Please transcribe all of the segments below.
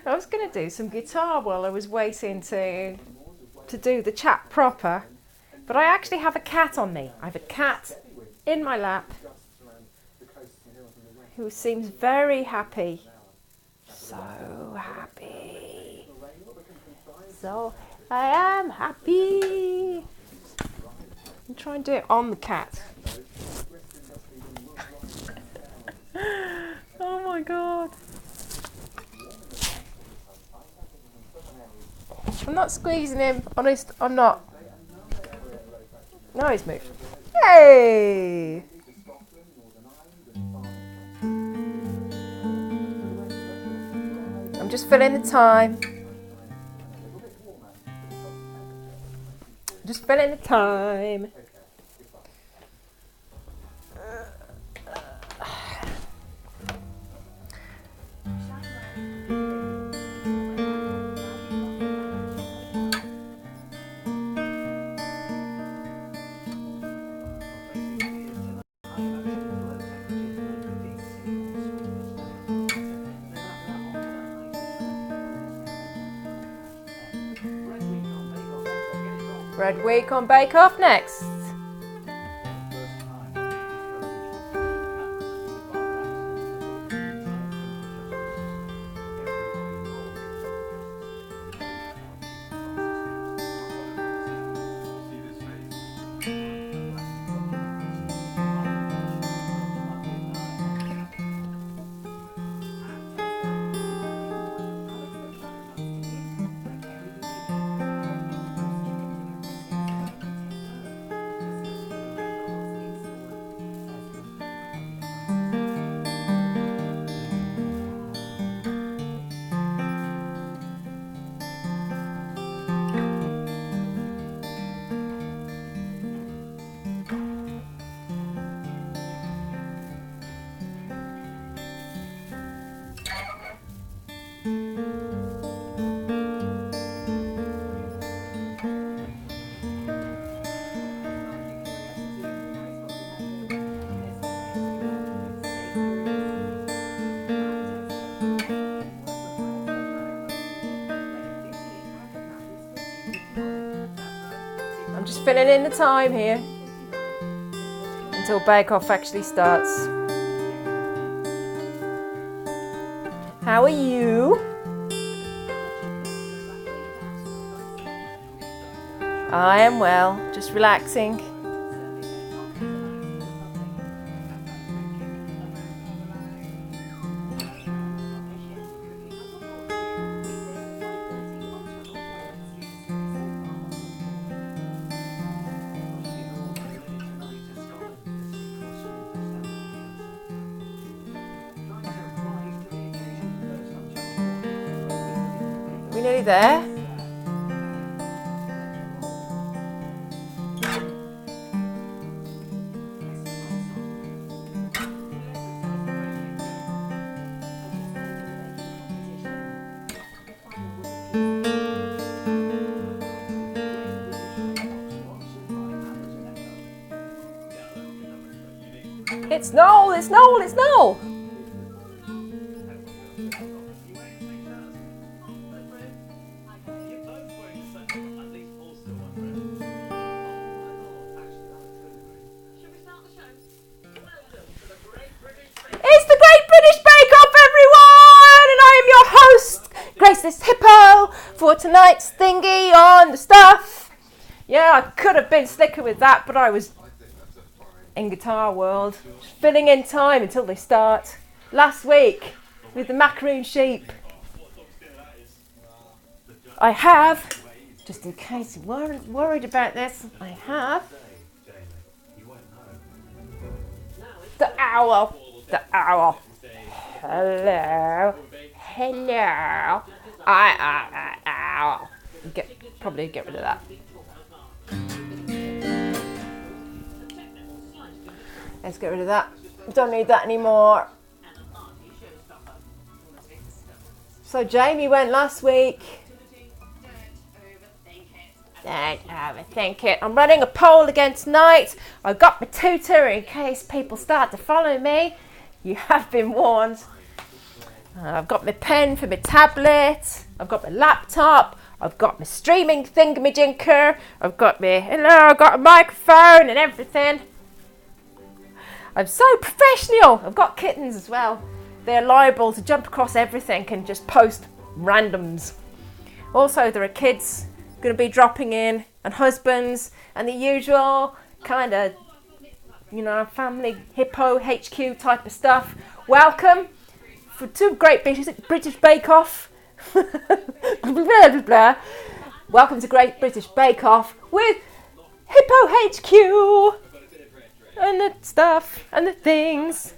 I was going to do some guitar while I was waiting to do the chat proper, but I actually have a cat on me. I have a cat in my lap who seems very happy. So happy. So I am happy. I'm trying to do it on the cat. Oh my god. I'm not squeezing him. Honest, I'm not. No, he's moved. Hey! I'm just filling the time. Just filling the time. Red Week on Bake Off next. I'm just filling in the time here until Bake Off actually starts. How are you? I am well, just relaxing. We nearly there? It's Noel, it's Noel, it's Noel! It's the Great British Bake Off, everyone! And I am your host, Graceless Hippo, for tonight's thingy on the stuff. Yeah, I could have been slicker with that, but I was in Guitar World, just filling in time until they start. Last week, with the macaroon sheep. I have, just in case you weren't worried about this, I have the owl. The owl. Hello. Hello. Owl. Probably get rid of that. Let's get rid of that. Don't need that anymore. So Jamie went last week. Don't overthink it. I'm running a poll again tonight. I got my tutor in case people start to follow me. You have been warned. I've got my pen for my tablet. I've got my laptop. I've got my streaming thingamajinker. I've got I've got a microphone and everything. I'm so professional. I've got kittens as well. They're liable to jump across everything and just post randoms. Also, there are kids going to be dropping in and husbands and the usual kind of, family hippo HQ type of stuff. Welcome to Great British Bake Off. Welcome to Great British Bake Off with Hippo HQ and the stuff and the things.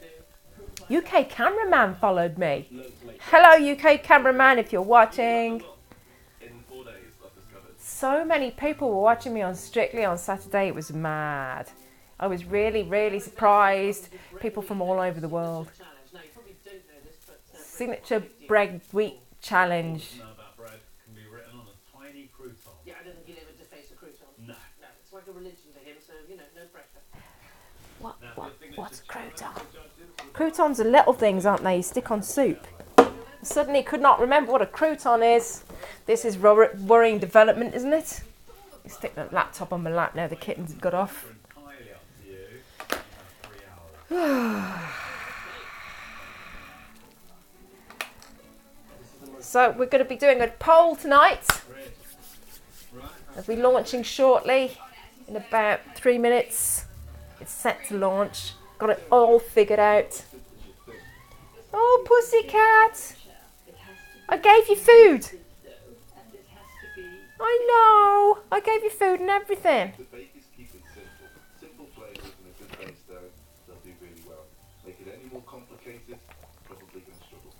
UK cameraman followed me. Hello, UK cameraman, if you're watching. So many people were watching me on Strictly on Saturday. It was mad. I was really, really surprised. People from all over the world. Signature bread wheat challenge. Know about bread can be written on a tiny crouton. Yeah, I don't think he'll ever deface a crouton. No. No, it's like a religion to him, so, no pressure. What's a crouton? Croutons are little things, aren't they? You stick on soup. I suddenly could not remember what a crouton is. This is worrying development, isn't it? You stick the laptop on my lap now. The kittens have got off. Entirely up to you. You have 3 hours. So we're going to be doing a poll tonight. Right. I'll be launching shortly in about 3 minutes. It's set to launch. Got it all figured out. Oh, pussycat! I gave you food. I know. I gave you food and everything. The bakers keep it simple. Simple flavours and a good base dough, they'll do really well. Make it any more complicated, probably going to struggle.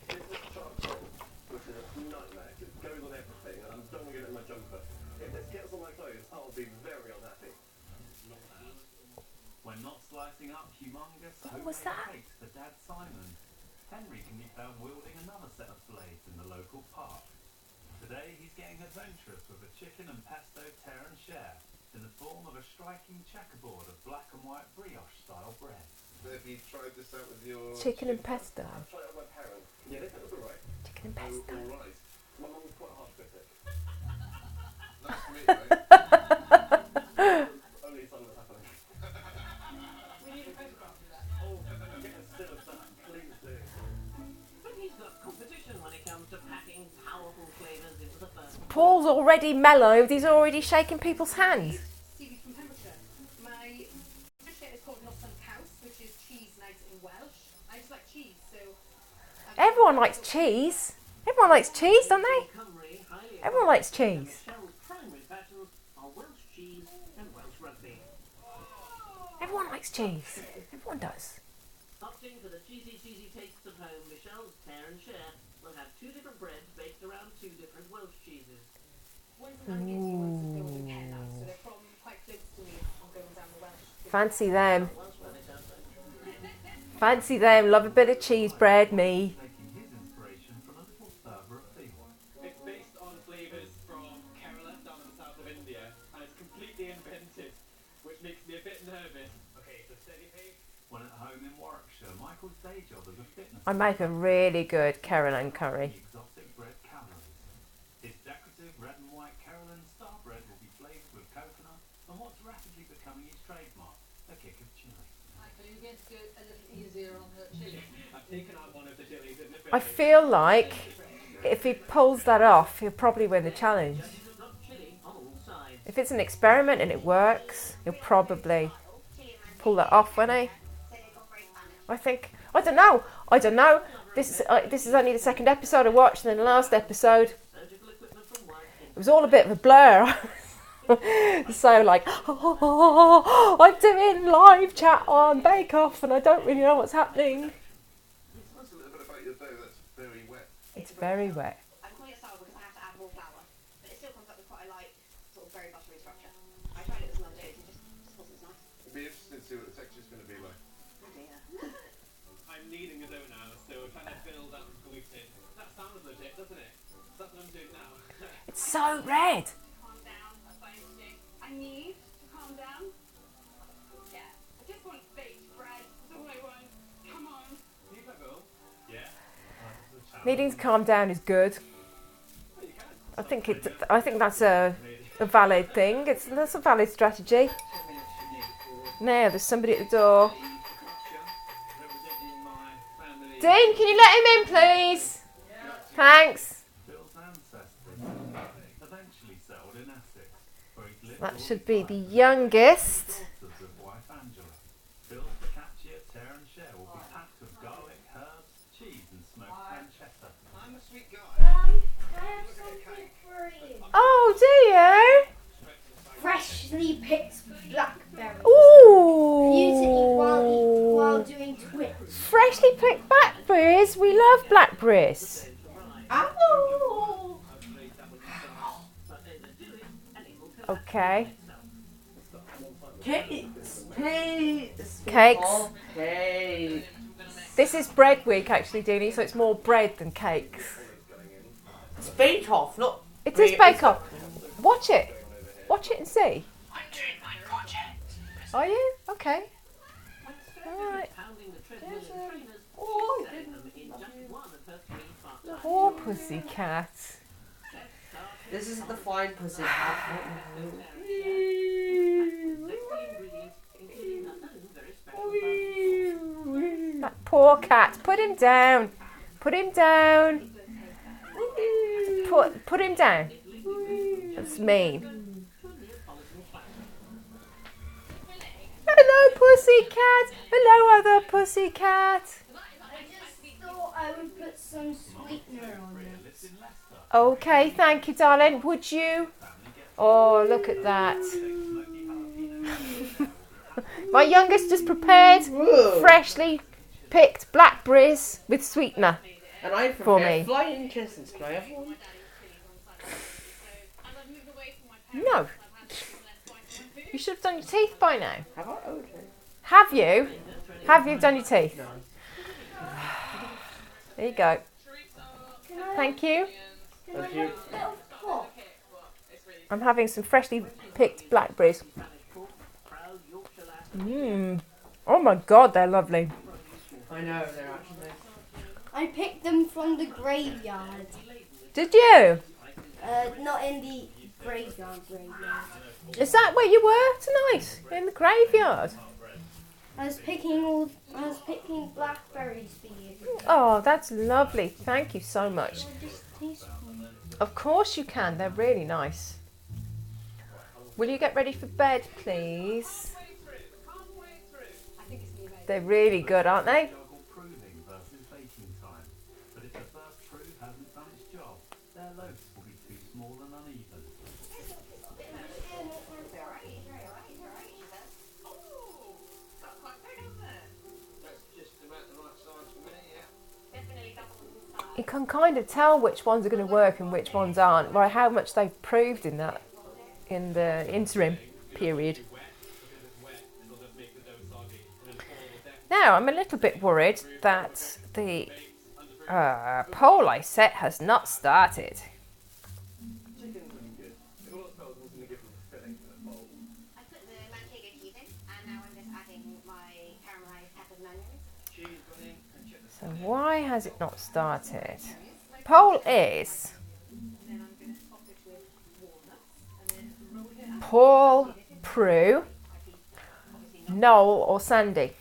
This is charcoal, which is a nightmare. It goes on everything, and I don't want to get it in my jumper. If this gets on my clothes, I'll be very unhappy. Not bad. When not slicing up humongous What was homemade that? cakes for Dad Simon, Henry can be found wielding another set of blades in the local park. Today he's getting adventurous with a chicken and pesto tear and share in the form of a striking checkerboard of black and white brioche style bread. Have you tried this out with your... Chicken and pesto. I've tried it with my parents. Yeah, they think it's alright. Chicken and Oh, pesto. all right. My mum was quite hard critic. Nice to meet you, mate. Only son that's happening. We need a photograph of that. Oh, get a still of that, please do. But he's got competition when it comes to packing powerful flavours into the first. Paul's already mellowed. He's already shaking people's hands. Stevie from Pembrokeshire. My dish is called Northern Cows, which is cheese night in Welsh. I just like cheese, so... Everyone likes cheese. Everyone likes cheese, don't they? Cymru, highly Everyone likes cheese. Michelle's primary passions are Welsh cheese and Welsh rugby. Everyone likes cheese. Everyone does. Opting for the cheesy tastes of home, Michelle's tear and share will have 2 different breads baked around 2 different Welsh cheeses. One's an onion, one's a building pear nuts, so they're from quite close to me. I'm going down the Welsh. Fancy them. Welsh rabbit, aren't they? Fancy them. Love a bit of cheese bread, me. Taking his inspiration from a little server at Field. It's based on flavours from Kerala down in the south of India, and it's completely invented, which makes me a bit nervous. Okay, so steady pace. When at home in Warwickshire, Michael's day job as a fitness I make a really good Caroline curry. exotic bread calories. His decorative red and white Carolyn Star bread will be flavored with coconut and what's rapidly becoming his trademark, a kick of chili. Michael, are you going to go a little easier on her chili? I've taken out one of the chilies in the I feel like if he pulls that off, he'll probably win the challenge. Judges have got chili on all sides. If it's an experiment and it works, he'll probably pull that off, won't he? I don't know. This is only the second episode I watched, and then the last episode, Surgical equipment from White. it was all a bit of a blur. So like, I'm doing live chat on Bake Off, and I don't really know what's happening. Tell us a little bit about your dough that's very wet. It's very wet. I'm calling it sour because I have to add more flour, but it still comes up with quite a light, sort of very buttery structure. I tried it this Monday, it just wasn't as nice. It'd be interesting to see what the texture's going to be like. Oh dear. I'm kneading the dough now, so we're trying to build up gluten. That sounds legit, doesn't it? That's what I'm doing now. It's so red. Calm down, that's what I need to do. I need to calm down. Yeah, I just want baked bread. That's all I want. Come on. Can you go? Yeah? Needing to calm down is good. I think that's a valid thing. That's a valid strategy. Now there's somebody at the door. Dean, can you let him in, please? Thanks. Bill's ancestors eventually settled in Essex, where he's lived That all should his be life. the youngest. Daughters of wife Angela. Bill's focaccia, tear and share will be packed with garlic, herbs, cheese and smoked pancetta. I'm a sweet guy. I have something for you. Oh, do you? Freshly picked blackberries. Ooh. Use it while doing twists. Freshly picked blackberries. We love blackberries. Apple. Okay. Cakes, please. Cakes. Okay. This is bread week, actually, Deanie, so it's more bread than cakes. It's Bake Off, not. It is Bake Off. Watch it. Watch it and see. I'm doing my project. Are you? Okay. Alright. Pounding the treadmill in trainers, Oh, she's selling them in just one of her 3 part-time Poor pussycat. this is the fine pussy cat. That poor cat. Put him down. Put him down. Put him down. That's mean. Hello, pussycat. Hello, other pussycat. I just thought I would put some sweetener on it. Lives in Leicester. Okay, thank you, darling. Would you? Oh, look at that. My youngest just prepared Whoa. freshly picked blackberries with sweetener. And I For prepared me. flying kisses. Can I have one? No. You should have done your teeth by now. Have I? Oh, okay. Have you? Have you done your teeth? No. There you go. Thank you. Thank you. I'm having some freshly picked blackberries. Mmm. Oh my god, they're lovely. I know, they're actually. I picked them from the graveyard. Did you? Not in the graveyard. Is that where you were tonight? In the graveyard? I was picking blackberries for you. Oh, that's lovely. Thank you so much. Just taste one. Of course you can. They're really nice. Will you get ready for bed, please? They're really good, aren't they? Juggle proving versus baking time. But if the first proof hasn't done its job, their loaves will be too small and uneven. You can kind of tell which ones are going to work and which ones aren't by how much they've proved in the interim period. Now, I'm a little bit worried that the poll I set has not started. Chicken's looking good. If all else fails, I'm going to give them a filling for the bowl. I put the manchego cheese in, and now I'm just adding my caramelized peppers and onions. Cheese gone in and chicken. So why has it not started? Poll is Then I'm going to top it with walnuts, and then roll it up. Paul, Prue, Noel or Sandy.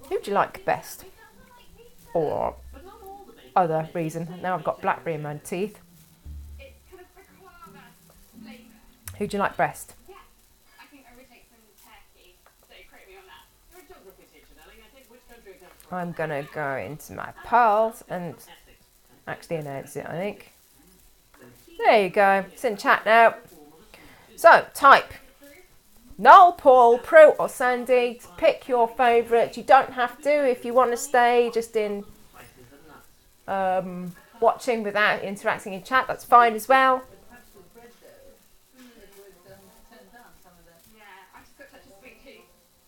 Who do you like best? Or other reason. Now I've got blackberry in my teeth. It's kind of baklava flavour. Who do you like best? Yeah, I think I would take some turkey. So quote me on that. You're a geography teacher, darling. I think which country it comes from? I'm gonna go into my polls and actually announce it, I think. There you go. It's in chat now. So type Noel, Paul, Prue or Sandy. Pick your favourite. You don't have to if you want to stay just in watching without interacting in chat. That's fine as well. Yeah, I just got such a sweet tooth.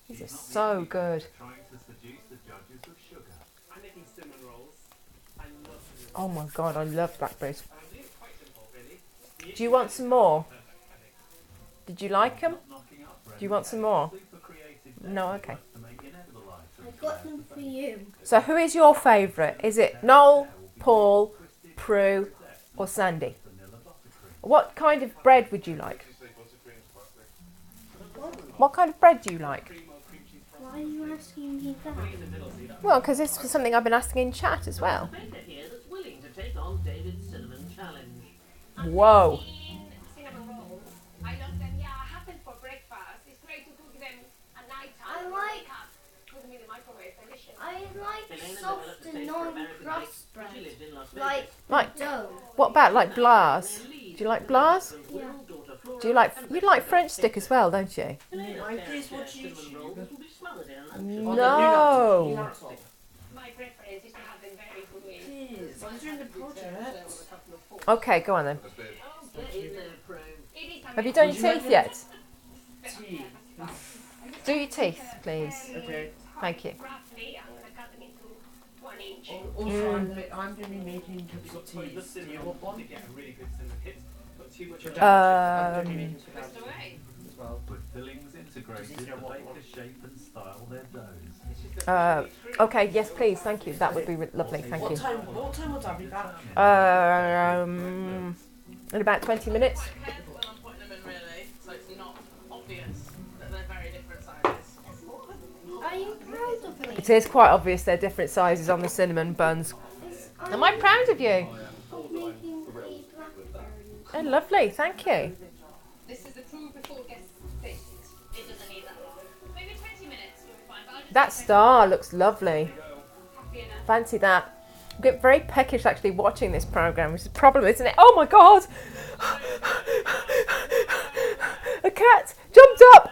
These are so good. Trying to seduce the judges with sugar. I'm making cinnamon rolls. I love cinnamon. Oh my god, I love blackberries. I do it quite simple, really. Do you want some more? Did you like them? Knocking up Do you want some more? super creative No, okay. to make inedible items. I got them for you. So who is your favourite? Is it Noel, Paul, Prue, or Sandy? vanilla buttercream. What kind of bread would you like? Did you say buttercream's plastic? What kind of bread do you like? Why are you asking me that? Well, because this was something I've been asking in chat as well. Baker here that's willing to take on David's cinnamon challenge. Whoa. Cinnamon rolls. I love them. Yeah, I have them for breakfast. It's great to cook them at night time. I like- Put them in the microwave. Delicious. I like Elena soft developed a and taste for American non-crust bakes. bread. She lived in Las Like Vegas. Like, dough. what about like Blars? Do you like Blars? Yeah. Do you like French stick as well, don't you? I just watch YouTube. No. My preference is to have them very good with. Jeez, I'm doing the project. Okay, go on then. A bit. Get in there, Pro. It is Have you done your teeth yet? Tea. Do your teeth, please. Okay. Thank you. roughly, I'm going to cut them into 1 inch. Also, I'm going to be making cups of Put the tea. cinnamon Do you want one? to get a really good cinnamon hit. Put too much of I'm going to be making some Twist away. as well. With fillings integrated, the bakers shape and style their doughs. Okay, yes, please. Thank you. That would be lovely. Thank What you. time will Dad be back? In about 20 minutes. Quite careful when I'm putting them in, really, so it's not obvious that they're very different sizes. Are you proud of me? It is quite obvious they're different sizes on the cinnamon buns. Am I proud of you? Of making a blackberry. Oh, lovely. Thank you. This is the true before it gets thick. It doesn't need that long. Maybe 20 minutes will be fine. But I'll just That star looks lovely. happy enough. Fancy that. I get very peckish actually watching this program, which is a problem, isn't it? Oh my god! A cat jumped up,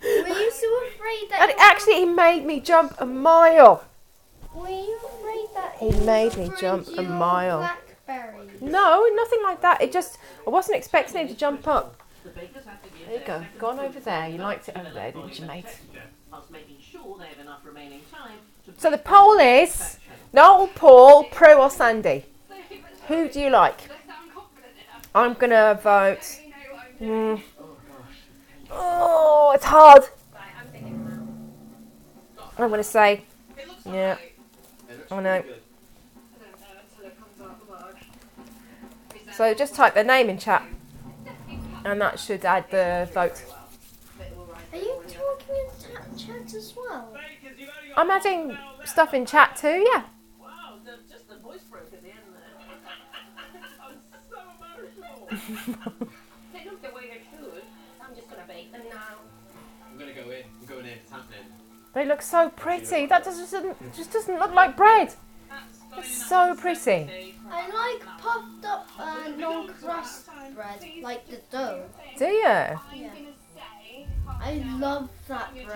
Were you so afraid that and actually he made me jump a mile. Were you afraid that He made me jump a mile. Blackberry. No, nothing like that. It just, I wasn't expecting him to jump up. The bakers have to give There you go. Gone over there. You liked it over there, didn't you, mate? whilst making sure they have enough remaining time to So the poll is Noel, Paul, Prue, or Sandy. Who do you like? Does that sound confident enough? I'm gonna vote. You know what I'm doing. Mm. Oh, it's hard. Right, I'm thinking now. I'm gonna say, It looks yeah. alright. It looks I really know. good. I don't know until it comes out the bag. Is that So just type their name in chat, and that should add the vote. Are you talking in chat as well? Bakers, you've only got I'm adding stuff in chat too. Yeah. Wow, just the voice broke at the end there. I'm so emotional. they look the way they should. I'm just gonna bake them now. I'm gonna go in. I'm going in. It's happening. They look so pretty. That just doesn't look like bread. It's so pretty. I like puffed up non-crust bread, like the dough. Do you? Yeah. Gonna say I love that bread.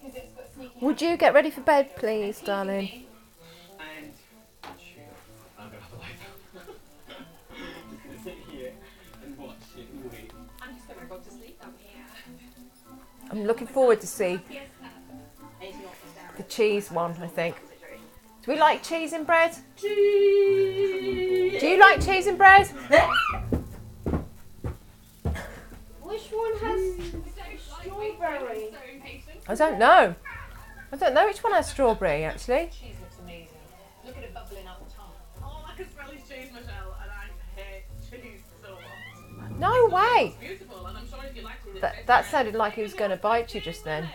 because it's got sneaky. Would you get ready for bed, please, darling? And chill. I'm gonna have a lie down. Sit here and watch it and wait. I'm just gonna go to sleep down here. I'm looking forward to see Yes, it's not just down. the cheese one. I think. Do we like cheese in bread? Do you like cheese in bread? Which one has strawberry? So impatient. I don't know. I don't know which one has strawberry actually. Cheese looks amazing. Look at it bubbling out the top. All I can smell is cheese, Michelle, and I hate cheese so much. No way. It's beautiful, and I'm sure if you like it, That sounded like he was going to bite you just then.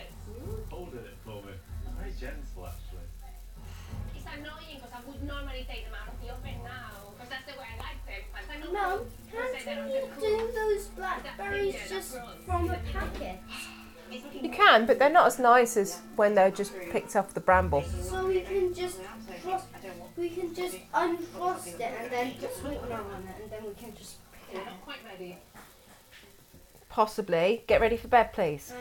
Holding it for me. Very gentle, actually. It's annoying because I would normally take them out of the oven now because that's the way I like them. But I know Mum, people say they're can't not you cool. do those blackberries just from a packet? It's looking You can, but they're not as nice as when they're just picked off the bramble. So we can just unfrost it and then put sweetener on it and then we can just pick it not up. quite ready. Possibly. Get ready for bed, please.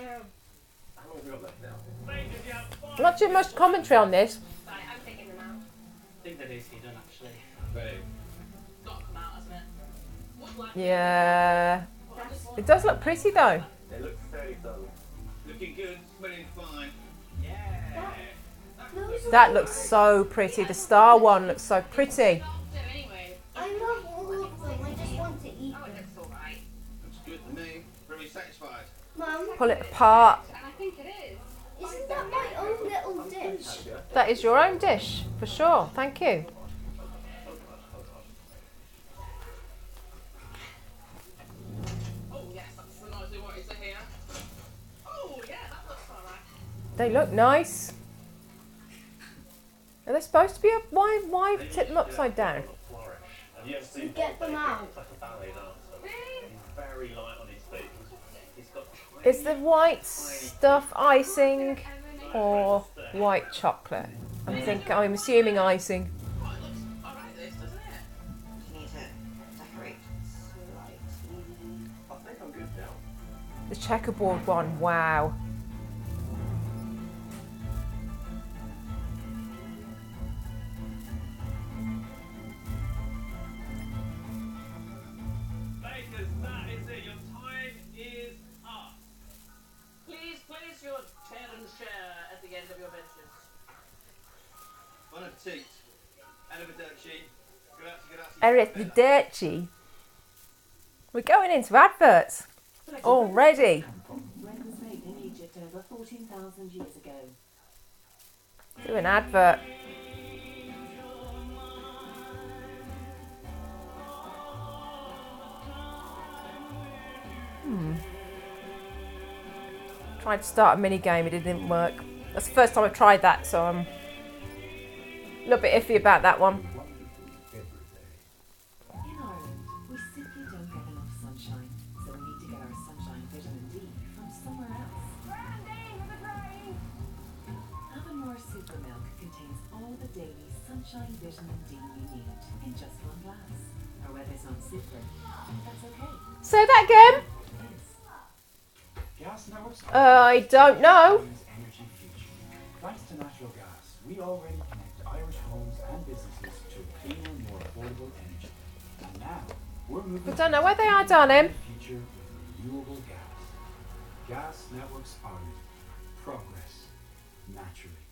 Bakers, you have fun. Not too much commentary on this. Right, I'm taking them out. I think that needs to be done, actually. Ready. got to come out, hasn't it? Would like Yeah. It does look pretty though. They look fairly dull. Looking good, smelling fine. Yeah. Those That looks so pretty. The star one looks so pretty. So anyway, I love all of them. I just want to eat oh, it them. looks alright. Looks good to me. Very satisfied. Mum, Pull it apart. And I think it is. isn't that my own little dish? That is your own dish, for sure. Thank you. They look nice. Are they supposed to be up? Why tip them upside down? You get them out. Very light on his feet. He's got Is the white stuff icing or white chocolate? I'm assuming icing. Oh, it looks alright, this, doesn't it? You need to decorate slightly. I think I'm good now. The checkerboard one, wow. Bakers, that is it. Your time is up. Please place your tear and share at the end of your benches. Bon appetit. Arrivederci. Grazie. Arrivederci. We're going into adverts already. Bread was made in Egypt over 14,000 years ago. Do an advert. Tried to start a mini game, it didn't work. That's the first time I've tried that, so I'm a little bit iffy about that one. In Ireland, we simply don't get enough sunshine, so we need to get our sunshine vitamin D from somewhere else. Avonmore Super Milk contains all the daily sunshine vitamin D you need in just one glass. Our weather's not super, that's okay. Say that again. Gas networks I don't know. energy future. Thanks to natural gas, we already connect Irish homes and businesses to a cleaner, more affordable energy. And now, we're moving I don't know where they are, darling. to the future with renewable gas. Gas networks Ireland. Progress. Naturally.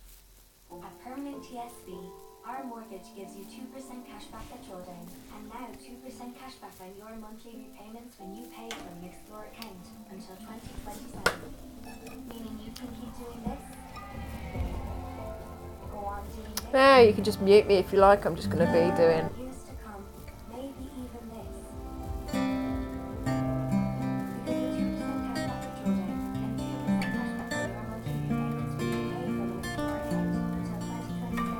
At Permanent TSB, our mortgage gives you 2% cashback at drawdown, and now 2% cashback on your monthly repayments when you pay from an Explore account until 2027. Meaning you can keep doing this, go on doing this. Now you can just mute me if you like. I'm just going to be doing. Years to come, maybe even this. Because with 2% cashback at drawdown and 2% cashback on your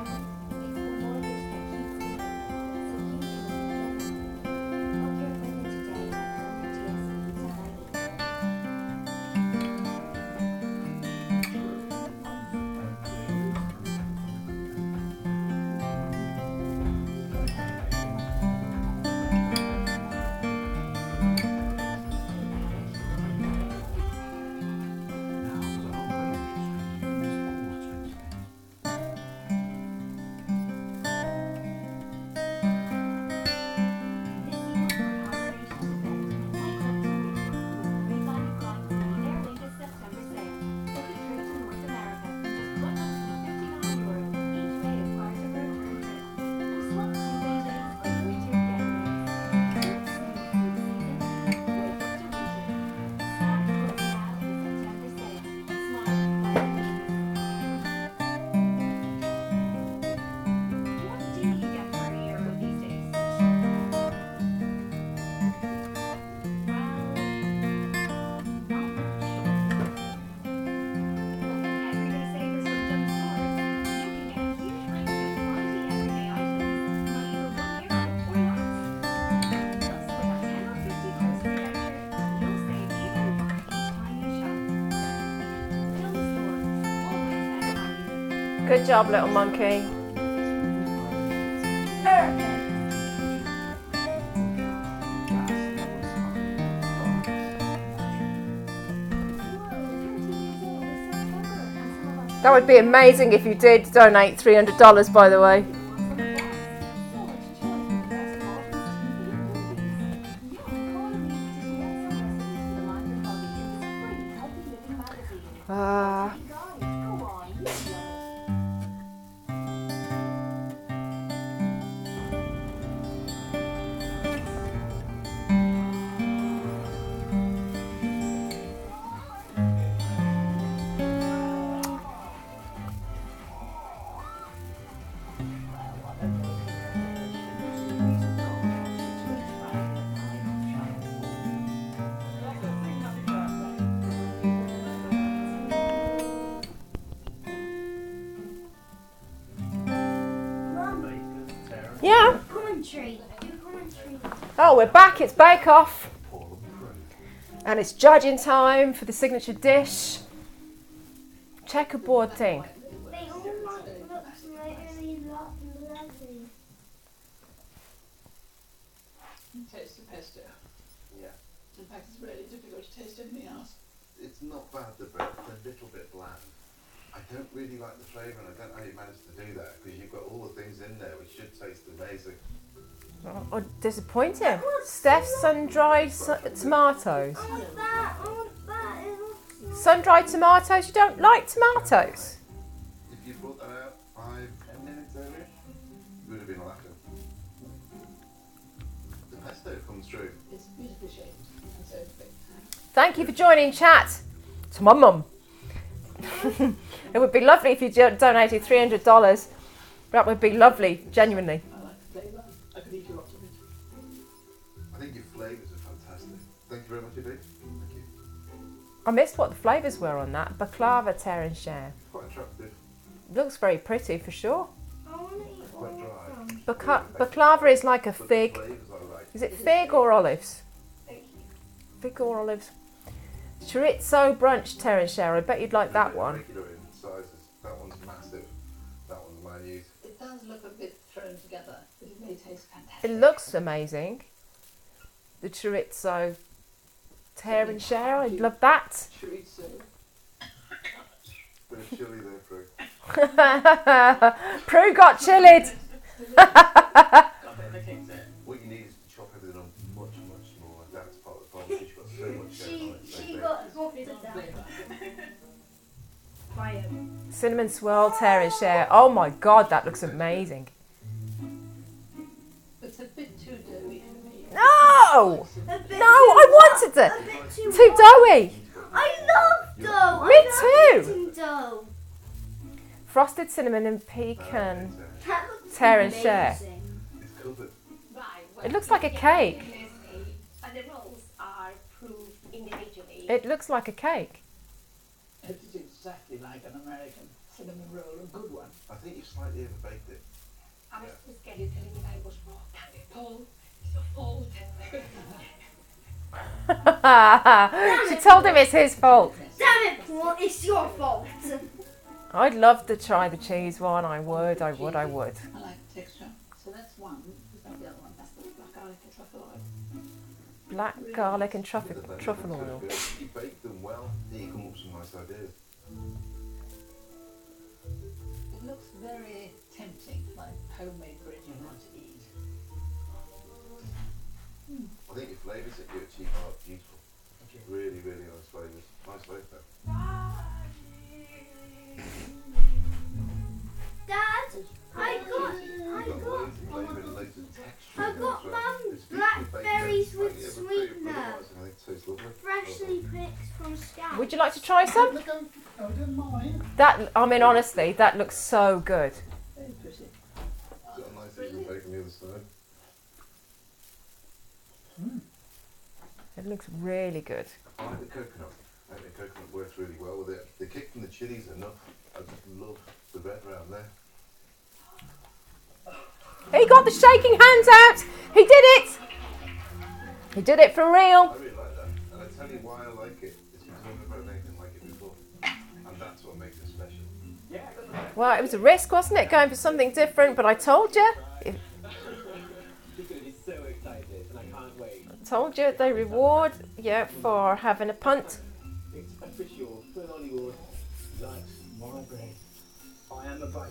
monthly repayments when you pay from an Explore account until 2027. Good job, little monkey. That would be amazing if you did donate $300, by the way. Oh, we're back. It's Bake Off. And it's judging time for the signature dish. Checkerboard thing. They all look really lovely. Taste the pesto. Yeah. In fact, it's really difficult to taste anything else. It's not bad, the bread. It's a little bit bland. I don't really like the flavour, and I don't know how you managed to do that, because you've got all the things in there which should taste amazing. Oh, disappointing. Steph's sun-dried tomatoes. I want that. Sun-dried tomatoes? You don't like tomatoes? If you brought that out 5-10 minutes earlier, you would have been laughing. The pesto comes through. It's beautifully shaped and so big. Thank you for joining, chat. To my mum. It would be lovely if you donated $300. That would be lovely, genuinely. I like the flavour. I could eat a lot of it. I think your flavours are fantastic. Thank you very much indeed. Thank you. I missed what the flavours were on that. Baklava, tear and share. Quite attractive. Looks very pretty for sure. Quite dry. Baklava is like a But the fig. flavours I like. Is it fig or olives? Fig or olives? Chorizo brunch, tear and share. I bet you'd like that one. Regular in sizes. That one's massive. That one's minute. It does look a bit thrown together, but it may taste fantastic. It looks amazing. The chorizo tear and share. I'd love that. Chorizo. Bit of chilli there, Prue. Prue got chilled. What you need is to chop everything up much, much smaller. That's part of the problem. She's got so much going on. She got swapped it down. Cinnamon swirl, tear and share. Oh my god, that looks amazing. It's a bit too doughy for me. No! No, I wanted it. Too doughy. I love dough. Me I love too. eating dough. Frosted cinnamon and pecan That looks tear and share. amazing. It's covered. It looks like a cake. And the rolls are proved individually. It looks like a cake. It is exactly like an American cinnamon roll, a good one. I think you slightly overbaked it. I was scared you telling me I was wrong. Damn it, Paul. It's your fault. She told him it's his fault. Damn it, Paul, it's your fault. I'd love to try the cheese one. I would. I like the texture. So that's one. What's that the other one? That's the black garlic and truffle oil. Black garlic and The truffle benefits oil. are good. You bake them well, then you come up with some nice ideas. It looks very tempting, like homemade bread you want to eat. I think your flavours that you achieve are beautiful. Really, really nice flavours. Nice flavour. Dad, I got Mum's blackberries with sweetener. Freshly picked from Scout. Would you like to try some? I don't mind. That, I mean, honestly, that looks so good. Very pretty. Got a nice even bake on the other side. It looks really good. I like the coconut. I think the coconut works really well with it. The kick from the chilies enough. I just love the red around there. He got the shaking hands out. He did it. He did it for real. I really like that. And I tell you why I like it. It's because I've never had anything like it before. And that's what makes it special. Well, it was a risk, wasn't it, going for something different? But I told you. You're going to be so excited, and I can't wait. I told you they reward you for having a punt. It's official, full Hollywood. Like my bread. I am a baker.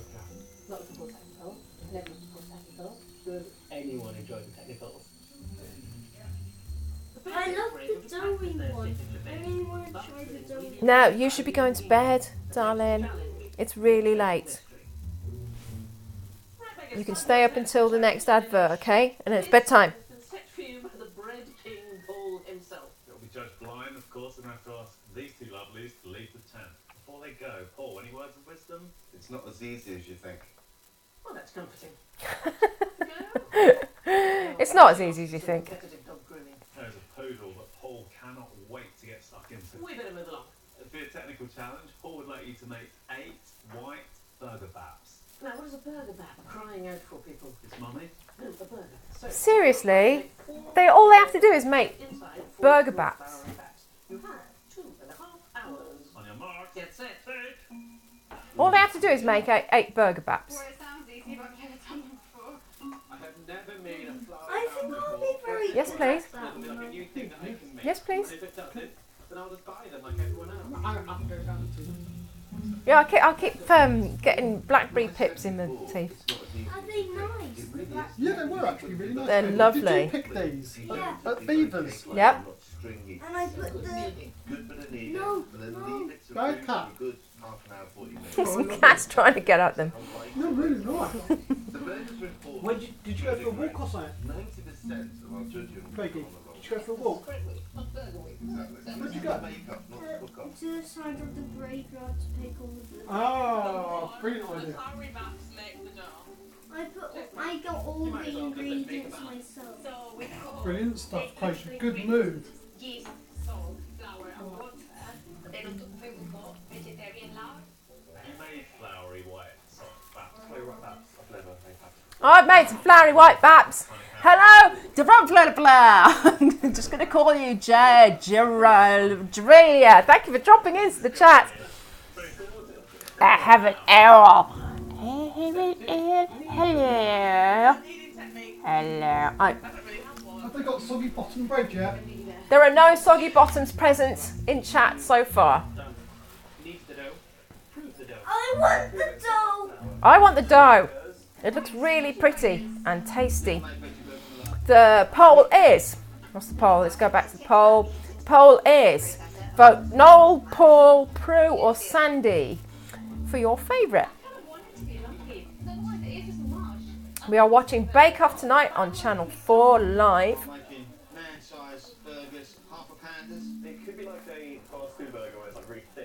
Not looking for technical. Never looking for technical. Does anyone enjoy the technicals? I love the doughy one. I really want to try the doughy one. Now, you should be going to bed, darling. It's really late. You can stay up until the next advert, okay? And it's bedtime. Set for you by the bread king Paul himself. It'll be judged blind, of course, and I have to ask these two lovelies to leave the tent. Before they go, Paul, any words of wisdom? It's not as easy as you think. Well, that's comforting. It's not as easy as you think. Competitive dog grooming. There's a poodle that Paul cannot wait to get stuck into. We better move along. For a technical challenge, Paul would like you to make 8 white burger baps. Now, what is a burger bap? Crying out for people. It's mummy. Seriously, all they have to do is make burger baps. You have 2.5 hours. On your mark, Get set. All they have to do is make eight burger baps. Well, it sounds easy, but I've never done them before. I have never made a flower I think I'll be very Yes, good please. at that It'll be like a one. new thing that I can make. Yes, please. And if it doesn't, then I'll just buy them like everyone else. I'll go down to Yeah, I keep getting blackberry pips in the teeth. Are they nice? Yeah, they were actually really nice. They're Did lovely. you pick these? Yeah. At Beavers? Yep. And I put the... Good for the knee. No, And then no. leave it to Bad root cat. for a good half an hour, 40 minutes. Some cat's trying to get at them. No, really nice. The burgers are important. When did you go for a walk or something? 90% of our judging Craigie, on the roll. did you go for a walk? Exactly. Where'd you go? Makeup, not to cook off. To the side of the graveyard to pick all of them. Oh, brilliant The idea. curry baps make the dough. I got all the ingredients myself. So we got Brilliant stuff, Craigie. Good move. yeast, salt, flour and water. But then on top of it we got vegetarian lard. you made flowery white soft baps. Flowery white baps. I've never made baps. I've made some flowery white baps. Hello, I'm just going to call you Gerelia. Thank you for dropping into the chat. I have an error. Hello. Hello. Have they got soggy bottom bread yet? There are no soggy bottoms present in chat so far. Knead the dough. Prove the dough. I want the dough! I want the dough. It looks really pretty and tasty. The poll is... What's the poll? Let's go back to the poll. The poll is... Vote Noel, Paul, Prue or Sandy for your favourite. We are watching Bake Off tonight on Channel 4 live. Making man-sized burgers, half a pounders. It could be like a fast food burger where it's like really thin,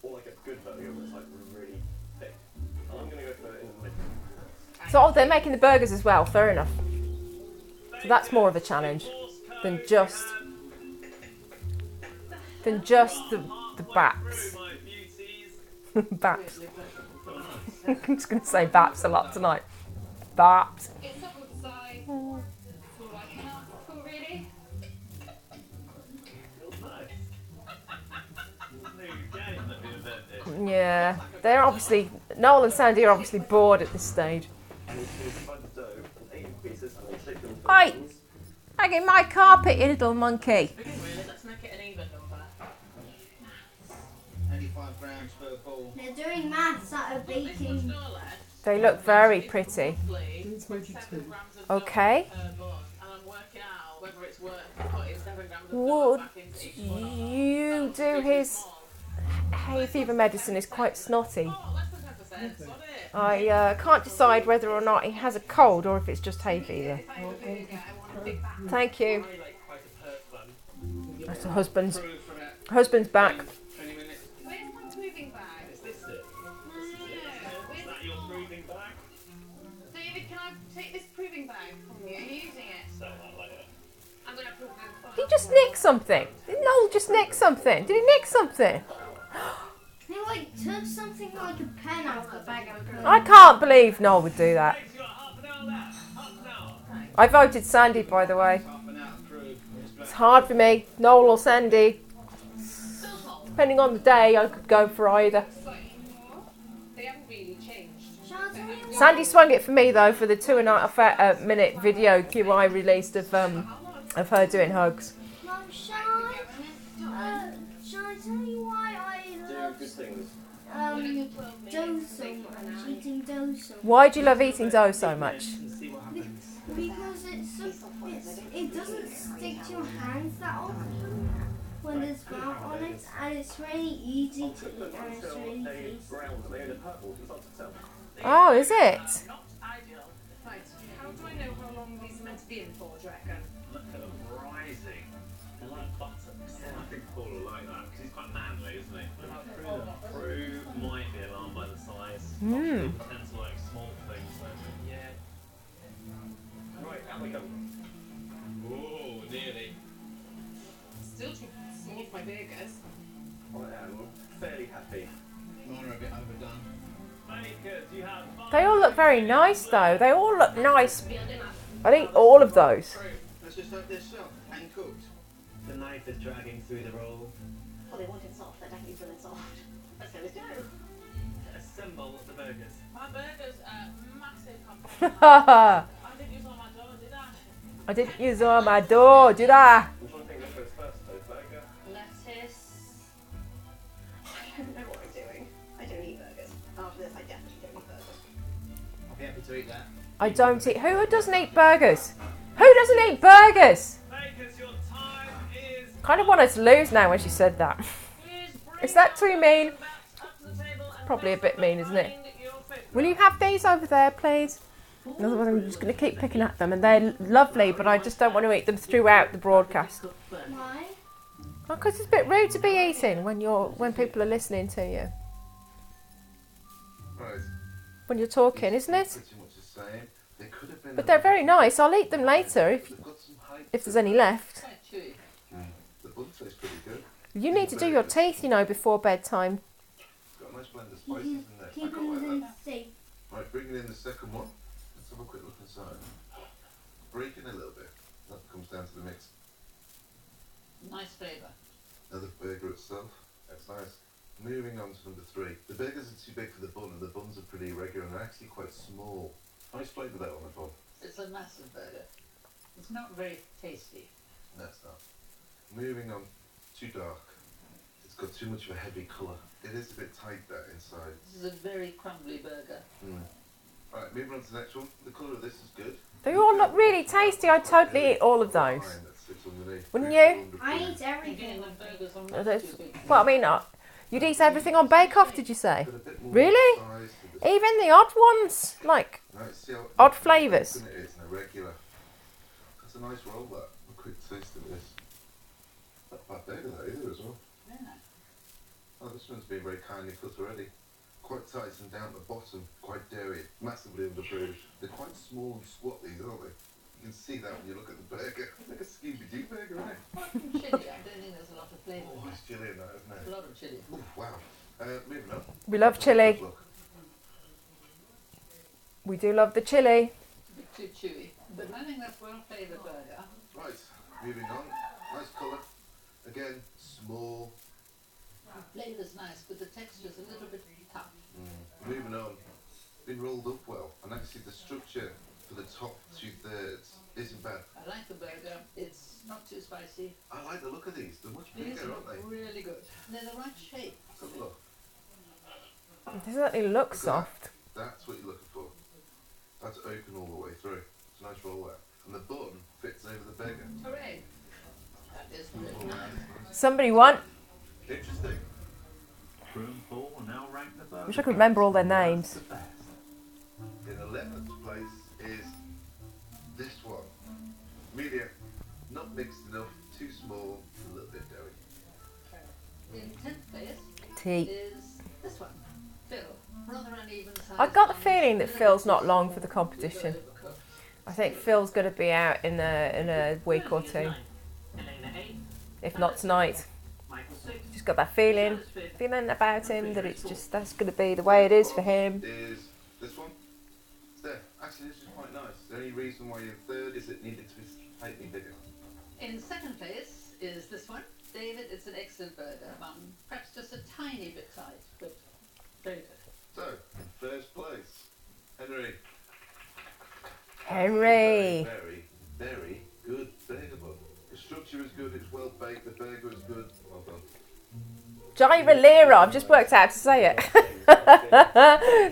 or like a good burger where it's like really thick. And I'm going to go for it in the middle. So they're making the burgers as well, fair enough. So that's more of a challenge than just the baps. Baps. I'm just going to say baps a lot tonight. Baps. It's a good size. So I can ask for really. Yeah, they're obviously... Noel and Sandy are obviously bored at this stage. Oi! Hanging my carpet, you little monkey. Let's make it an even number. 85 grams per ball. They're doing maths at a baking. They look very pretty. Okay. Would you do his hay fever medicine is quite snotty. I can't decide whether or not he has a cold or if it's just hay fever. Thank you. That's the husband's back. Where's my proving bag? Is this it? Is that your proving bag? David, can I take this proving bag from you? Are you using it? Sell that later. I'm going to prove it. He just nicked something. Did Noel just nick something? Did he nick something? He like took something like a pen out of the bag and put it I can't believe Noel would do that. I voted Sandy, by the way. It's hard for me, Noel or Sandy. Depending on the day, I could go for either. They haven't really changed. Sandy swung it for me though for the 2.5 minute video QI released of her doing hugs. Mum, shall I tell you why I love dough so much, eating dough so much? Why do you love eating dough so much? Because it doesn't stick to your hands that often when there's flour on it, and it's really easy to eat and it's really tasty. Oh, is it? Right, how do I know how long these are meant to be in for, do you reckon? Look at them rising. They're like buttocks. I think Paul will like that because he's quite manly, isn't he? Prue might be alarmed by the size. Mm. He tends to like small things. So yeah. Right, out we go. Oh, nearly. Still too small for my burgers. I am fairly happy. Mine are a bit overdone. Makers, you have They all look very nice though. They all look nice I'd eat all of those. Let's just hope they're soft and cooked. The knife is dragging through the roll. Well, they wanted soft. They're definitely feeling soft. Let's go with Joe. Assemble the burgers. My burgers are massive compared to I didn't use all my dough, did I? I didn't use all my dough, did I? Which one thing goes first though, burger? Lettuce. I don't know what I'm doing. I don't eat burgers. After this, I definitely don't eat burgers. I'll be happy to eat that. I don't eat. Who doesn't eat burgers? Who doesn't eat burgers? Bakers, your time is Kind of wanted to lose now when she said that. Is that too mean? Probably a bit mean, isn't it? Will you have these over there, please? Otherwise, I'm just going to keep picking at them, and they're lovely, but I just don't want to eat them throughout the broadcast. Why? Because it's a bit rude to be eating when people are listening to you. Right. When you're talking, isn't it? Pretty much the same. They could have been. But they're very nice. I'll eat them later They've got some height. if there's any left. Quite chewy. The bun tastes pretty good. You need to do your teeth, before bedtime. It's got a nice blend of spices in there. I Keep quite like them that. safe. Right, bringing in the second one. Let's have a quick look inside. Breaking a little bit. That comes down to the mix. Nice flavour. Now the burger itself. That's nice. Moving on to number 3. The burgers are too big for the bun, and the buns are pretty irregular and they're actually quite small. Nice flavour that on the bun. It's a massive burger. It's not very tasty. That's not. Moving on. Too dark. It's got too much of a heavy colour. It is a bit tight that inside. This is a very crumbly burger. Right, moving on to the next one. The colour of this is good. They all look really tasty. I'd totally eat all of those. Line that sits underneath. Wouldn't you? I eat everything. Well, I mean, you'd eat everything on Bake Off, did you say? Really? Even the odd ones? Like, Right, see how odd flavours? It is and irregular. That's a nice roll, that. A quick taste of this. Not bad burger that either as well. Yeah. Oh, this one's been very kindly cut already. Quite tight and down at the bottom, quite dairy, massively underbruised. They're quite small and squat, these, aren't they? You can see that when you look at the burger. It's like a Scooby-Doo burger, isn't it? Chili, I don't think there's a lot of flavour. Oh, there's chilli in that, isn't There's a there? lot of chili. Ooh, wow. Moving on. We love chilli. Look. We do love the chilli. It's a bit too chewy. But I think that's well flavoured burger. Right, moving on. Nice colour. Again, small. The flavour's nice, but the texture's a little bit tough. Moving on. Been rolled up well, and actually the structure for the top 2/3 isn't bad. I like the burger. It's not too spicy. I like the look of these. They're much These bigger, look aren't they? really good. They're the right shape. Let's have a look. It certainly looks soft. That's what you're looking for. That's open all the way through. It's a nice roll there. And the bun fits over the burger. Hooray! That is really nice. Somebody want? Interesting. Room 4 will now rank the burger. Wish I could remember all their names. The best. In 11th place is this one. Medium. Not mixed enough, too small, a little bit doughy. In 10th place Tea. is this one. Phil. Rather uneven size. I got the feeling that Phil's not long for the competition. I think Phil's going to be out in a week or two, if not tonight. Just got that feeling about him that it's just that's going to be the way it is for him. Is this one? Steph, actually this is quite nice. The only reason why you're third is it needed to be slightly bigger. In 2nd place is this one. David, it's an excellent burger. Perhaps just a tiny bit tight, but very good. So, in 1st place, Henry. Henry. Very, very good burger bun. The structure is good, it's well baked, the burger is good. Well done. Jai Valera, I've just worked out how to say it.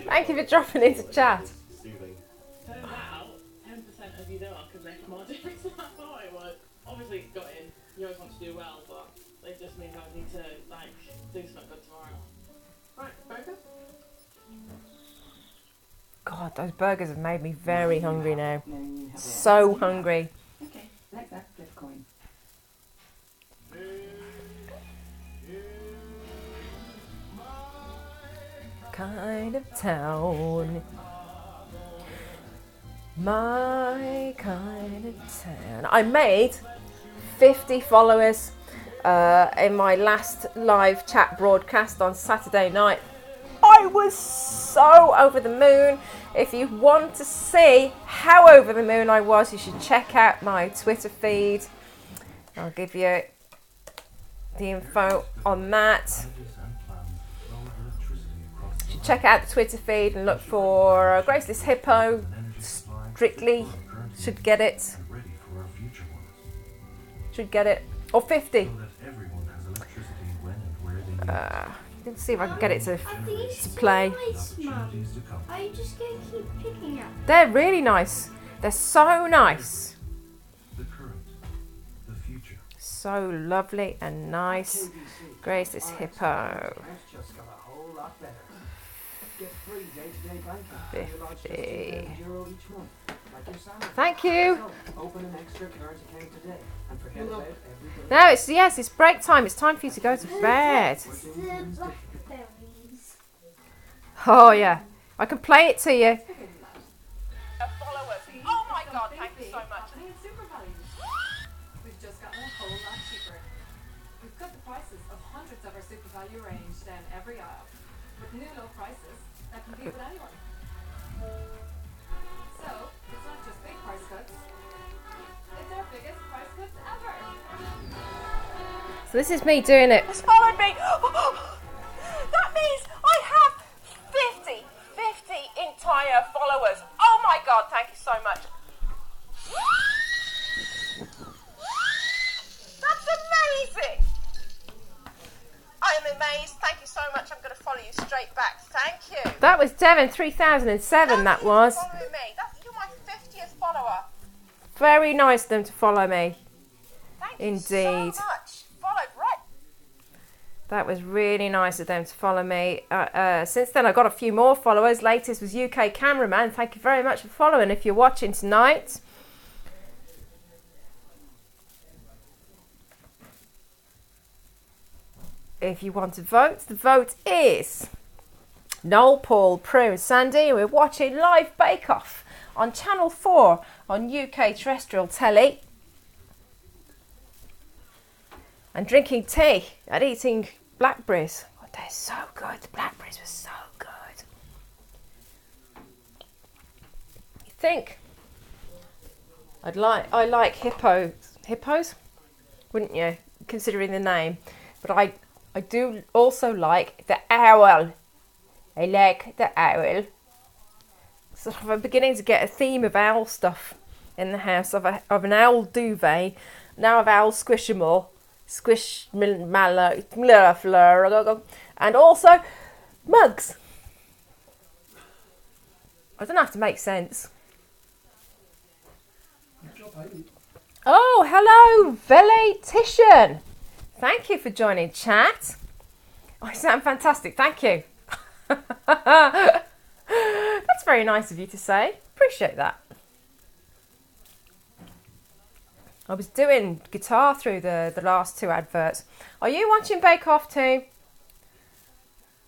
Thank you for dropping into chat. Turns out, 10% of you know I could make more difference than I thought it would. Obviously, it's got in. You always want to do well, but it just means I need to do something good tomorrow. Right, burger. God, those burgers have made me very hungry now. So hungry. Okay, like that, flip coin. Kind of town. My kind of town. I made 50 followers in my last live chat broadcast on Saturday night. I I was so over the moon. If you want to see how over the moon I was, you should check out my Twitter feed. I'll give you the info on that. You should check out the Twitter feed and look for Graceless Hippo. Strictly should get it. Should get it. Or 50. Let's see if I can get it to play. Nice, Mum. Are you just going to keep picking at them? They're really nice. They're so nice. So lovely and nice. Graceless Hippo. 50. Thank you. No, it's break time. It's time for you to go to bed. Oh yeah, I can play it to you. Followers. Oh my God! Thank you so much. We've just gotten a whole lot cheaper. We've cut the prices of hundreds of our super value range down every aisle, with new low prices that compete with anyone. So it's not just big price cuts; it's our biggest price cuts ever. So this is me doing it. It's followed me. That means I have 50 entire followers. Oh my God! Thank you so much. That's amazing. I am amazed. Thank you so much. I'm going to follow you straight back. Thank you. That was Devon 3007. That was. Following me. You're my 50th follower. Very nice of them to follow me. Thank you so much. Followed right. That was really nice of them to follow me. Since then, I got a few more followers. Latest was UK Cameraman. Thank you very much for following. If you're watching tonight. If you want to vote, the vote is Noel, Paul, Prue and Sandy. We're watching live Bake Off on Channel 4 on UK terrestrial telly. And drinking tea and eating blackberries. Oh, they're so good. The blackberries were so good. You think I like hippos, wouldn't you? Considering the name, but I do also like the owl. I like the owl. So I'm beginning to get a theme of owl stuff in the house. Of an owl duvet, now of owl squishable. And also mugs. I don't have to make sense. Oh, hello, Velatition. Thank you for joining chat. Oh, you sound fantastic. Thank you. That's very nice of you to say. Appreciate that. I was doing guitar through the last two adverts. Are you watching Bake Off too?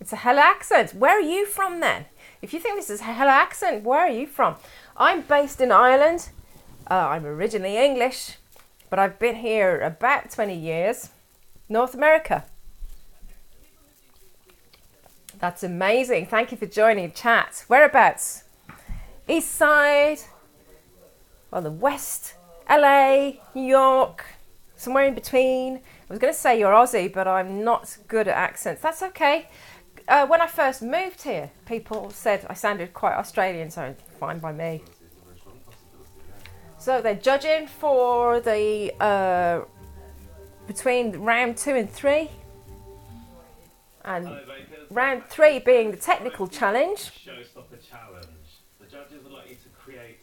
It's a hella accent. Where are you from then? If you think this is a hella accent, where are you from? I'm based in Ireland. I'm originally English, but I've been here about 20 years. North America. That's amazing. Thank you for joining chat. Whereabouts? East side? Well, the west? LA, New York, somewhere in between. I was going to say you're Aussie, but I'm not good at accents. That's okay. When I first moved here, people said I sounded quite Australian, so fine by me. So they're judging for the between round 2 and 3, and round 3 being the technical challenge. Showstopper challenge. The judges would like you to create.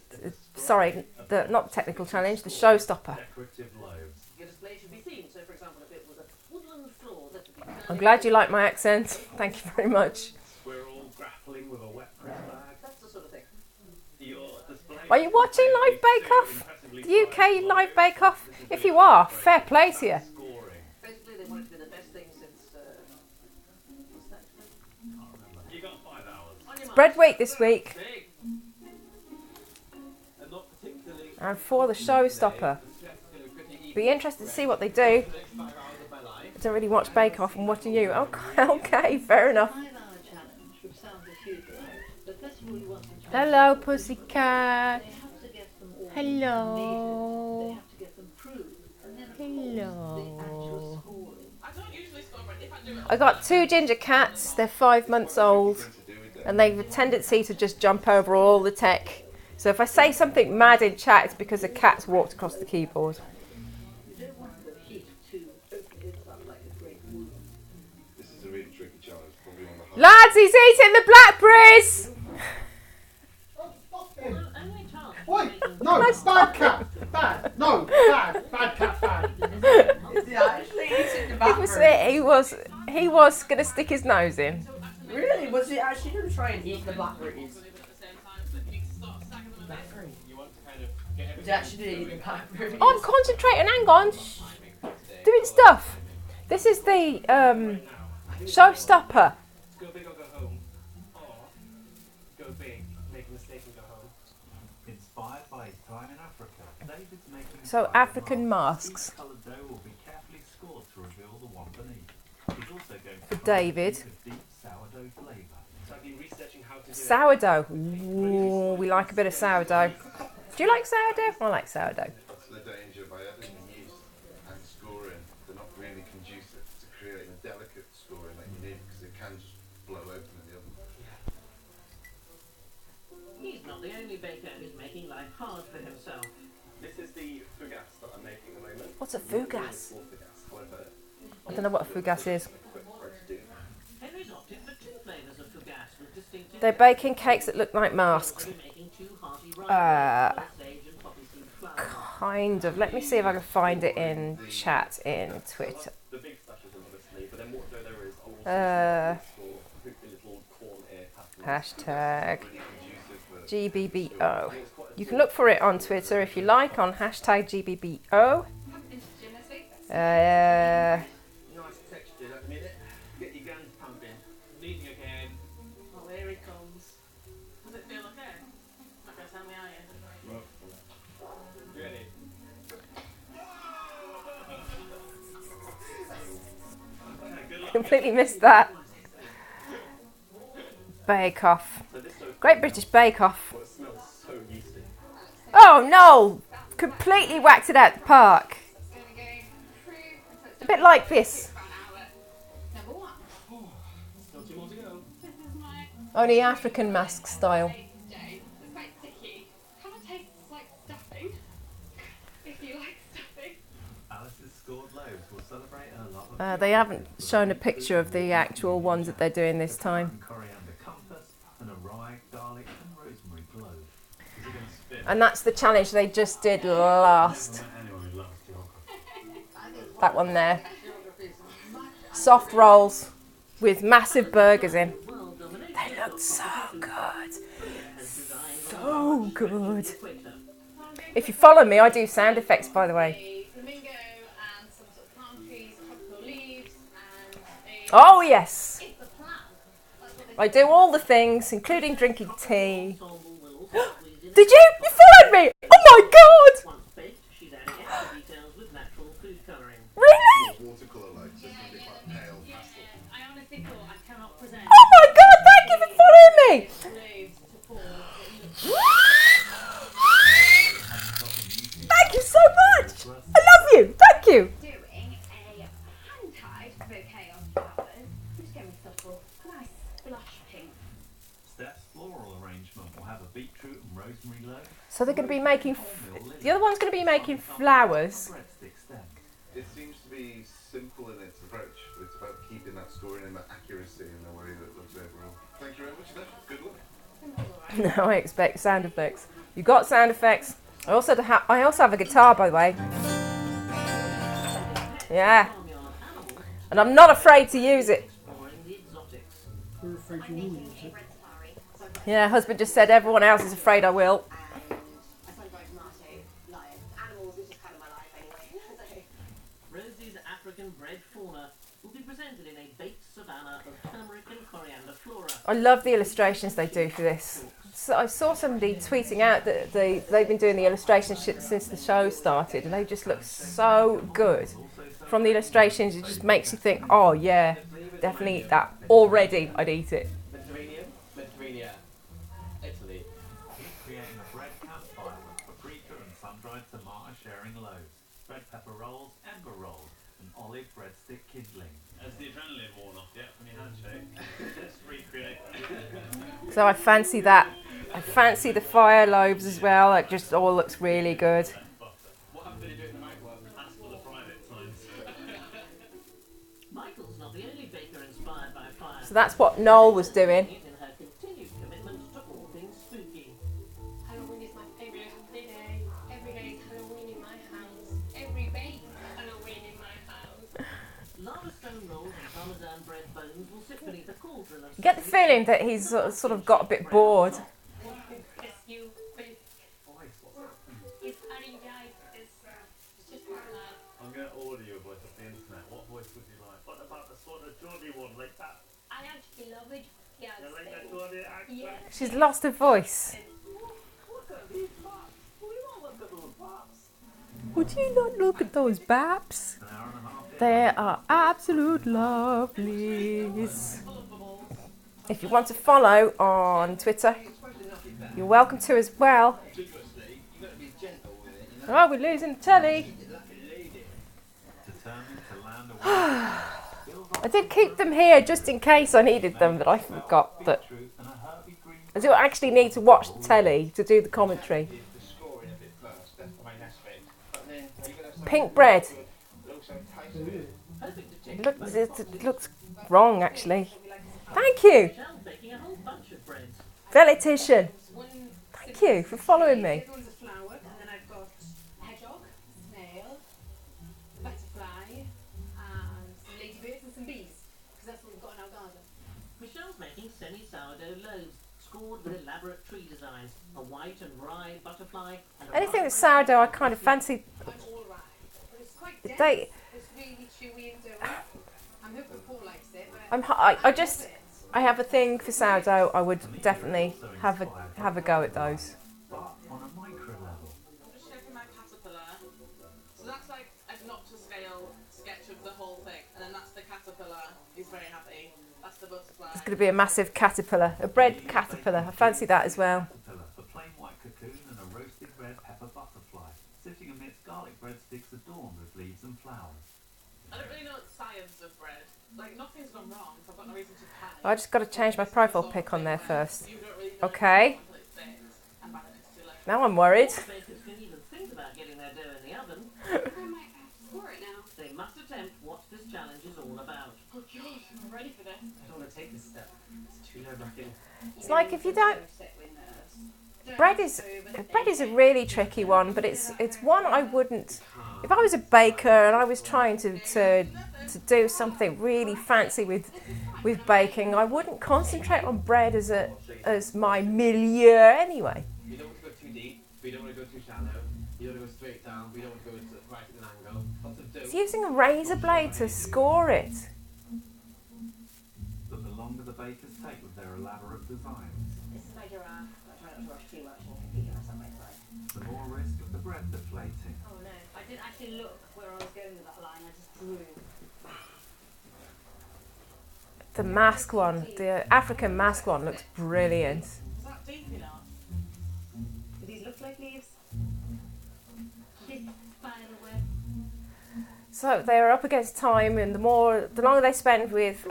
Sorry, not the technical challenge, the showstopper. Decorative loaves. Your display should be seen. So, for example, if it was a woodland floor, that would be. I'm glad you like my accent. Thank you very much. We're all grappling with a wet press bag. That's the sort of thing. Are you watching Live Bake Off? The UK Live Bake Off? If you are, fair play to you. Basically, they want it to be the best thing since. What's that? You got 5 hours. It's bread week this week. And for the showstopper. Be interested to see what they do. I don't really watch Bake Off. I'm watching you. Okay, fair enough. 5-hour challenge, which Hello, pussycat. They have to get them all Hello. measured, they have to get them proved, and then of course the actual Hello. scoring. I don't usually score, but if I do it, I got 2 ginger cats. They're 5 months old, and they have a tendency to just jump over all the tech. So if I say something mad in chat, it's because a cat's walked across the keyboard. You don't want the heat to open it up like a great wound. This is a really tricky challenge. Probably one of the Lads, he's eating the blackberries! Wait, no, bad cat, bad, no, bad cat, bad. Is he actually eating the blackberries? He was going to stick his nose in. Really? Was he actually going to try and eat the blackberries? Was he actually eating the blackberries? I'm concentrating, hang on. Shh. Doing stuff. This is the showstopper. Go big or go home, or go big, make a mistake and go home. Inspired by his time in Africa, David's making So African masks. Each coloured dough will be carefully scored to reveal the one beneath. He's also going to For try David. with deep sourdough flavour. So I've been researching how to do it. Sourdough. Ooh, we like a bit of sourdough. Do you like sourdough? I like sourdough. That's the danger by adding yeast and scoring. They're not really conducive to creating a delicate scoring that you need because it can just blow open in the oven. He's not the only baker who's making life hard for himself. This is the fougasse that I'm making at the moment. What's a fougasse? Or fougasse, however. I don't know what a fougasse is. Henry's opted for 2 flavours of fougasse with distinctive. They're baking cakes that look like masks. Making 2 hearty rice, sage and poppy seed flour. Kind of. Let me see if I can find it in chat in Twitter. The big stuff is obviously, but then what dough there is, I'll also store the little corn ear patterns. Hashtag GBBO. You can look for it on Twitter if you like on hashtag GBBO. Nice texture that minute. Get your guns pumping. Leading again. Oh, here he comes. Does it feel okay? Not gonna tell me, are you? You ready? Completely missed that. Bake Off. Great British Bake Off. Well, it smells so yeasty. Oh no! Completely whacked it out the park. A bit like this. Number 1. Still 2 more to go. This is my Only African mask style. day. It's quite sticky. Kind of tastes like stuffing. If you like stuffing. Alice's scored loaves will celebrate her love of They haven't shown a picture of the actual ones that they're doing this time. coriander comfort and a rye, garlic and rosemary clove. Is it going to spin? And that's the challenge they just did last. Anyone who loves geography. That one there. Soft rolls with massive burgers in. They look so good. So good. If you follow me, I do sound effects, by the way. A flamingo and some sort of palm trees, tropical leaves, and a. Oh, yes. It's a plan. That's what they I do all the things, including drinking tea. Did you? You followed me! Oh my god! Once baked, she's adding extra details with natural food colouring. Really? Watercolour like, so it's going to be quite pale pastel. I honestly thought I cannot present. Oh my god, thank you for following me! Leaves to form. Thank you so much! I love you! Thank you! Doing a hand-tied bouquet of flowers. I'm just going with subtle, nice blush pink. Steph's floral arrangement will have a beetroot and rosemary loaf. So they're going to be making... The other one's going to be making flowers. Breadstick stem. It seems to be simple in its approach, but it's about keeping that scoring and that accuracy in the way that it looks overall. Thank you very much, Steph. Good luck. No, I expect sound effects. You got sound effects. I also have a guitar, by the way. Yeah. And I'm not afraid to use it. We're afraid you will use it. Yeah, husband just said everyone else is afraid I will. A sun-dried tomato, lion. Animals is just kind of my life anyway. Rosie's African bred fauna will be presented in a baked savannah of turmeric and coriander flora. I love the illustrations they do for this. So I saw somebody tweeting out that they've been doing the illustrations since the show started, and they just look so good. From the illustrations, it just makes you think, oh yeah, definitely eat that. Already, I'd eat it. Mediterranean. red pepper rolls, ember rolls, and olive breadstick kindling. Has the adrenaline worn off yet from your handshake? Let's recreate that. So I fancy that. I fancy the fire loaves as well. It just all looks really good. What happened to you doing the night work? Ask for the private times. Michael's not the only baker inspired by fire. So that's what Noel was doing. In her continued commitment to all things spooky. Halloween is my favourite holiday. Every day is Halloween in my house. Every day is Halloween in my house. Lava stone rolls and parmesan bread bones will sit beneath a cauldron of You get the feeling that he's sort of got a bit bored. It's you, it's Harry guys. It's just my life. I'm going to order you a voice off the internet. What voice would you like? What about the sort of Geordie one, like that? I actually love it. Yeah, You like that Geordie accent? yeah. She's lost her voice. Look at these pops. We all look at those pops. Would you not look at those baps? An hour and a half in. They are absolute lovelies. If you want to follow on Twitter, you're welcome to as well. Oh, we're losing the telly. Determined to land a I did keep them here just in case I needed them, but I forgot that I do actually need to watch the telly to do the commentary. Pink bread. It looks wrong, actually. Thank you, Michelle's baking a whole bunch of breads. Veletition. Thank you for following me. This one's a flower, and then I've got hedgehog, snail, butterfly, and some ladybirds and some bees, because that's what we've got in our garden. Michelle's making semi-sourdough loaves, scored with elaborate tree designs, a white and rye butterfly, and a Anything that's sourdough, I kind of fancy. I'm all right. But it's quite dense. They, It's really chewy and doughy. I'm hoping Paul likes it, but I have a thing for sourdough. I would definitely have a go at those. but on a micro level. I'm just checking my caterpillar. So that's like a not to scale sketch of the whole thing. And then that's the caterpillar. He's very happy. That's the butterfly. It's going to be a massive caterpillar, a bread caterpillar. I fancy that as well. Caterpillar, a plain white cocoon and a roasted red pepper butterfly, sitting amidst garlic breadsticks adorned with leaves and flowers. I don't really know the science of bread. Like, nothing's gone wrong, so I've got no reason to panic. I just got to change my profile pic on there first. You don't really know Okay. until it's baked, and by then it's too late. Now I'm worried. bakers can even think about getting their dough in the oven. I might have to score it now. They must attempt what this challenge is all about. Oh gosh, I'm ready for this. I don't want to take this step. It's too nerve-wracking. It's like if you don't. Bread is a really tricky one, but it's one I wouldn't. If I was a baker and I was trying to do something really fancy with baking, I wouldn't concentrate on bread as my milieu anyway. You don't want to go too deep, but you don't want to go too shallow. You don't want to go straight down, but you don't want to go right at an angle. Lots of dough. It's using a razor blade to score it. But the longer the bakers take with their elaborate designs, This is my giraffe. I try not to rush too much and completely mess up my time. the more risk of the bread deflating. Oh no, I didn't actually look where I was going with that line, I just drew. The mask one, the African mask one, looks brilliant. Is that deep enough? Do these look like leaves? This spider web. So they're up against time, and the longer they spend with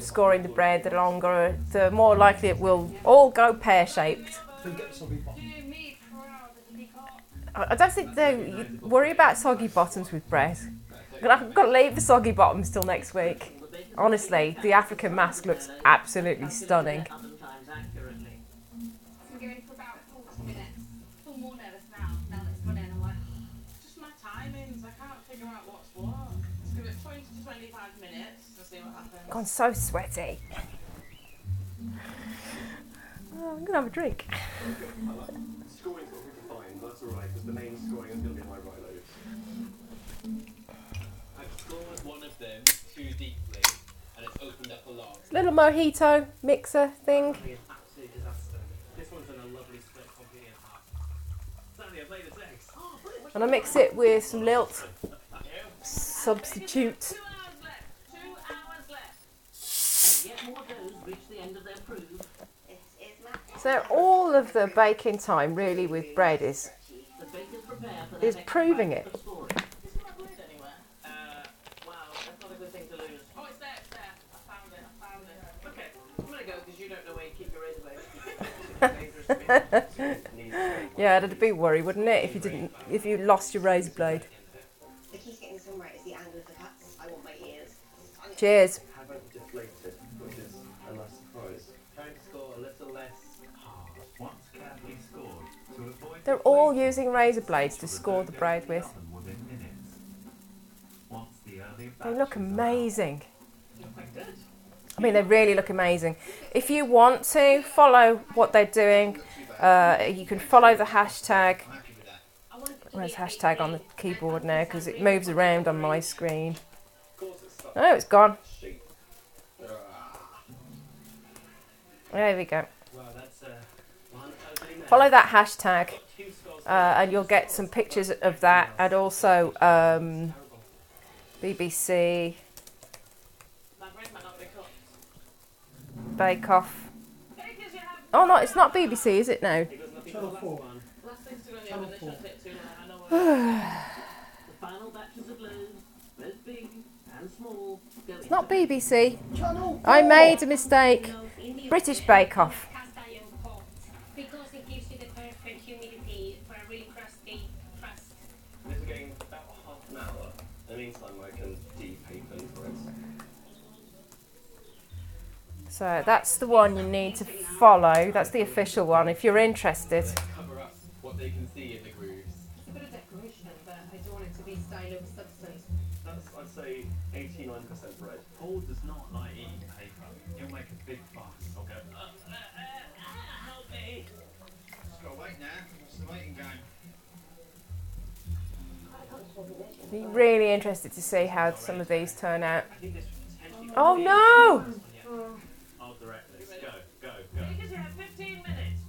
scoring the bread, the more likely it will all go pear-shaped. So get soggy bottom. Do me proud of the car. I don't think they worry about soggy bottoms with bread. I've got to leave the soggy bottoms till next week. Honestly, the African mask looks absolutely stunning. Oven times accurately. So we're going for about 40 minutes. I feel more nervous now that it's gone in. I'm like, Just my timings. I can't figure out what's what. Let's give it 20 to 25 minutes to see what happens. Gone so sweaty. Oh, I'm gonna have a drink. Scoring's not really fine, but that's alright, because the main scoring is going to be my right loads. I've scored one of them too deeply, and it's opened up a lot. Little mojito mixer thing. It's an absolute disaster. This one's done a lovely split completely in half. Sadly, I've laid its eggs. And I mix it with some lilt. Substitute. 2 hours left. 2 hours left. And yet more doughs reach the end of their proof. So all of the baking time really with bread The bakers prepare for their is next proving bite it. of scoring. Yeah, that'd be a worry, wouldn't it, if you lost your razor blade. The key to getting the song right is the angle of the cuts. I want my ears. Cheers. Haven't deflated, which is a nice surprise. Trying to score a little less hard. Once carefully scored to avoid They're all using razor blades to score the braid with. within minutes. Once the early They look amazing. Look quite good. I mean, they really look amazing. If you want to follow what they're doing, you can follow the hashtag. Where's hashtag on the keyboard now? Because it moves around on my screen. Oh, it's gone. There we go. Follow that hashtag, and you'll get some pictures of that, and also BBC, Bake Off. Oh no, it's not BBC, is it now? Channel 4. Channel 4. The final batches of loaves, both big and small, go It's not BBC. Channel 4. I made a mistake. British Bake Off. Cast iron pot because it gives you the perfect humidity for a really crusty crust. This is getting about half an hour. In the meantime, I can de-paper for it. So that's the one you need to follow. That's the official one if you're interested. Cover up what they can see in the grooves. It's a bit of decoration, but I don't want it to be style over substance. That's, I'd say, 89% bread. Paul does not like eating paper. He'll make a big fuss. He'll go, help me. Just gotta wait now. What's the waiting game? Be really interested to see how some of these turn out. Oh no! I'll direct this. Go, go, go. Because you have 15 minutes.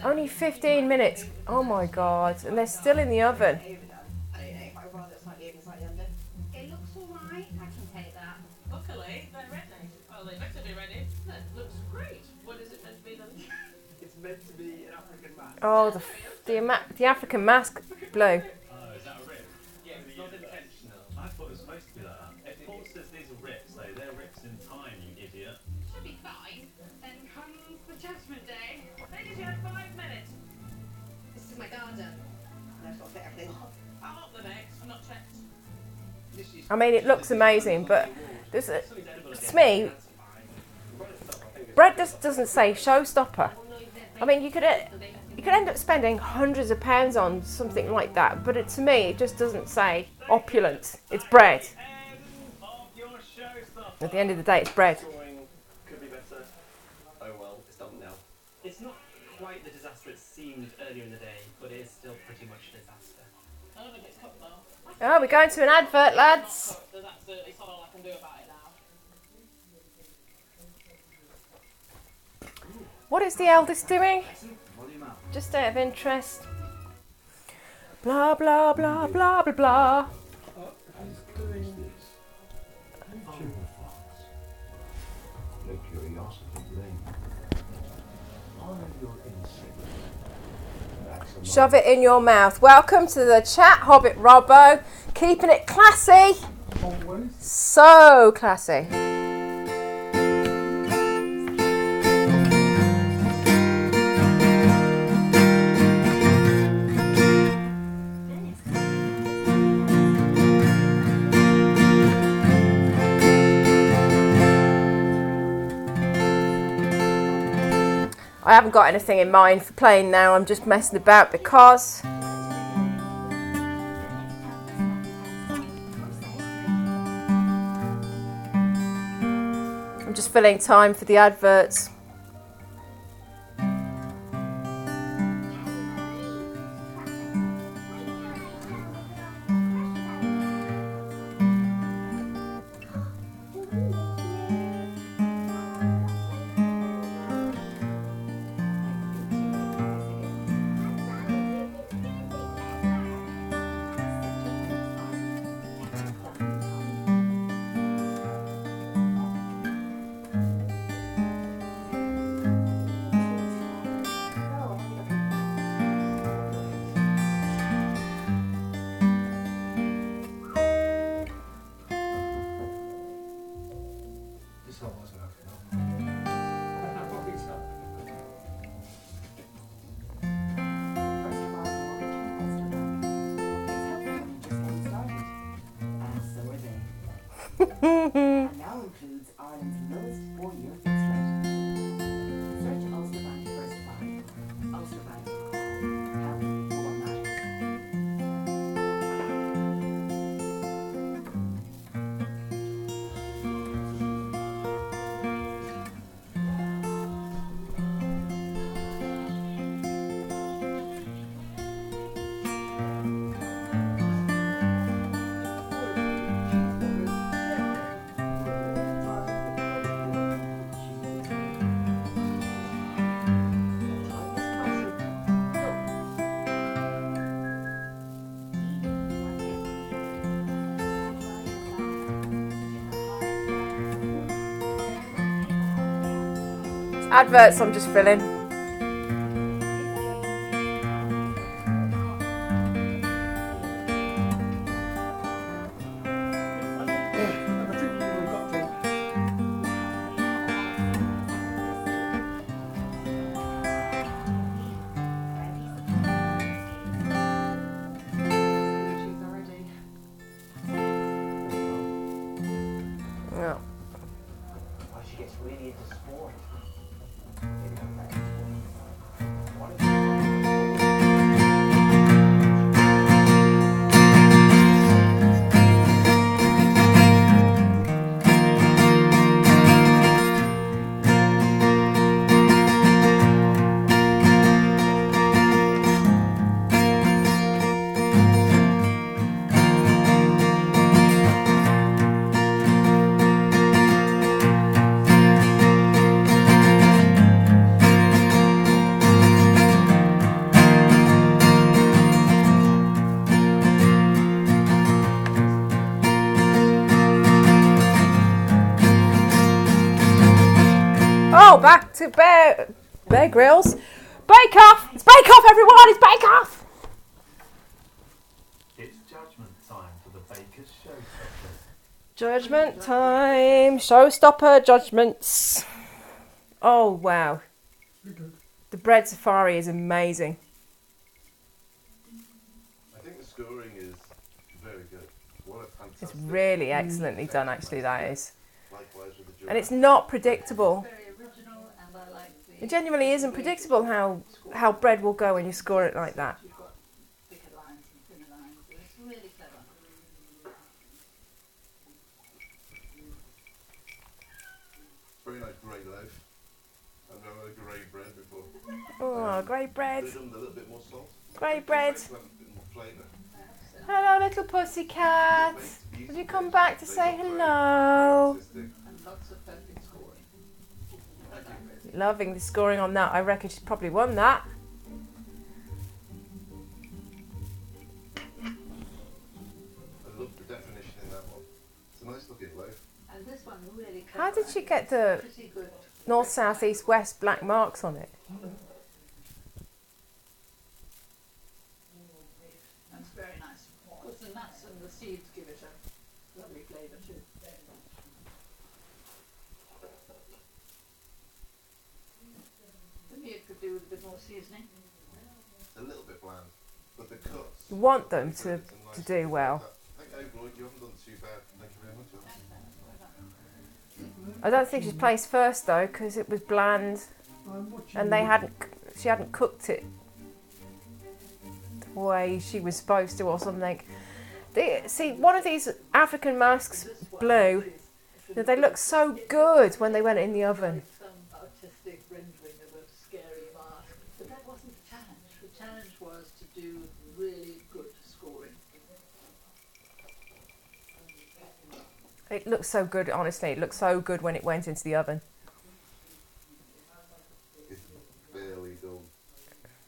Only 15 minutes. Oh my god. And they're still in the oven. I don't know. I rather it slightly over, slightly under. It looks alright, I can take that. Luckily, they're ready. Well, they better be ready. That looks great. What is it meant to be then? It's meant to be an African mask. Oh, the African mask blue. Oh, is that a rip? Yeah, it's not intentional. I thought it was supposed to be like that. If Paul says these are rips, they're rips in time, you idiot. Should be fine. Then comes the judgment day. Ladies, you have 5 minutes. This is my garden. No, it's got to fit everything. I'll up the next. I'm not checked. I mean, it looks amazing, but there's a, to me, bread just doesn't say showstopper. I mean, you could end up spending hundreds of pounds on something like that, but to me, it just doesn't say opulent. It's bread. At the end of the day, it's bread. Drawing could be better. Oh well, it's done now. It's not quite the disaster it seemed earlier in the day, but it is still pretty much a disaster. I don't think it's cooked though. Oh, we're going to an advert, lads. There's absolutely something I can do about it now. What is the eldest doing? Just out of interest. Blah, blah, blah, blah, blah, blah. Shove it in your mouth. Welcome to the chat, Hobbit Robbo. Keeping it classy. Always. So classy. I haven't got anything in mind for playing now, I'm just messing about because I'm just filling time for the adverts. And now includes Ireland's lowest 4-year fixed rate. Search Ulster Bank First Plan. Ulster Bank. Help for what matters. Adverts I'm just filling. Yeah. Oh, she gets really into sport. Oh, back to Bear Grylls. Bake Off! It's Bake Off, everyone! It's Bake Off! It's judgment time for the Baker's Showstopper. Judgment time. Showstopper judgments. Oh, wow. The bread safari is amazing. I think the scoring is very good. What a fantastic. It's really excellently done, actually, that is. Likewise with the giraffe. And it's not predictable. Very original, and I like the. It genuinely isn't predictable how bread will go when you score it like that. You've got thicker lines and thinner lines, and it's really clever. Very nice grey loaf. I've never had a grey bread before. Oh, grey bread. Could have done with a little bit more salt. Grey bread. A bit more flavour. Hello, little pussycat. Would you come back to say hello? And lots of perfect scoring. Loving the scoring on that. I reckon she's probably won that. I love the definition in that one. It's a nice looking loaf. And this one really How clever. did she get the Pretty good. north, south, east, west black marks on it? And it's very nice. Because the nuts and the seeds give it a lovely flavour too. For me it could do with a bit more seasoning. It's a little bit bland, but the cuts. You want them to do well. I think overall you haven't done too bad. Thank you very much. I don't think she's placed first though, because it was bland, and she hadn't cooked it the way she was supposed to, or something. See, one of these African masks, blue, they look so good when they went in the oven. Some artistic rendering of a scary mask. But that wasn't the challenge. The challenge was to do really good scoring. It looks so good, honestly. It looked so good when it went into the oven. It's barely done.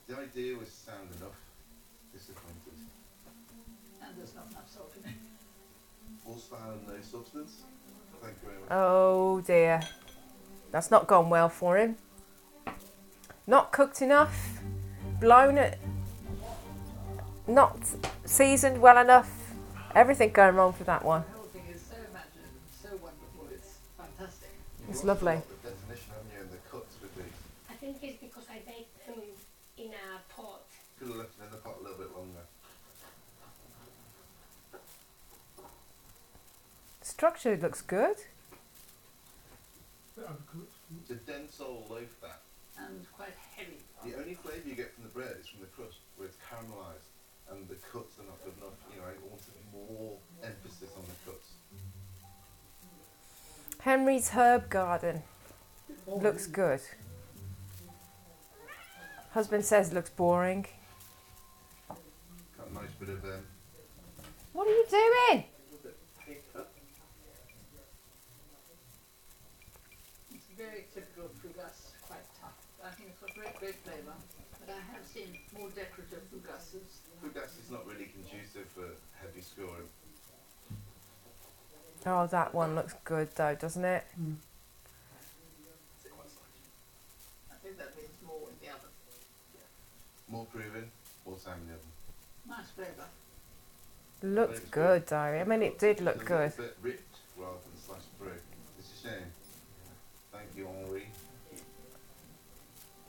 The idea was sound enough. Disappointed. And there's not enough salt in it. All style and no substance. Thank you very much. Oh dear. That's not gone well for him. Not cooked enough. Blown it. Not seasoned well enough. Everything going wrong for that one. The whole thing is so imaginative and so wonderful. It's fantastic. It's lovely. The definition, haven't you, and the cuts with these. I think it's because I baked them in a pot. Could have left them in the pot a little bit longer. It's structure looks good. It's a dense old loaf, that. And quite heavy. The only flavour you get from the bread is from the crust, where it's caramelised, and the cuts are not good enough. You know, I wanted more emphasis on the cuts. Henry's herb garden looks good. Husband says looks boring. Got a nice bit of What are you doing? It's very typical fugasse, quite tough. I think it's got great flavour, but I have seen more decorative fugasses. Fugasse is not really conducive for heavy scoring. Oh, that one looks good though, doesn't it? I think that means more in the oven. More proven, more time in the oven. Nice flavour. Looked good though. I mean, it did look good. A bit ripped rather than slashed through. It's a shame. Thank you, Henri.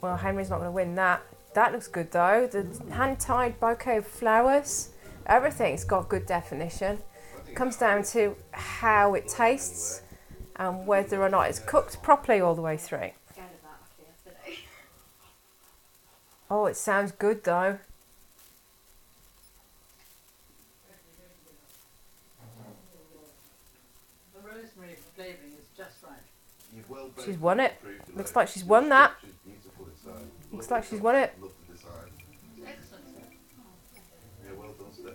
Well, Henry's not going to win that. That looks good though. The hand-tied bouquet of flowers. Everything's got good definition. It comes down to how it tastes and whether or not it's cooked properly all the way through. Oh, it sounds good though. The rosemary flavouring is just right. You've well She's won it. Looks like she's won that. Looks like she's won it. Love the design. Excellent. Yeah, well done, Steph.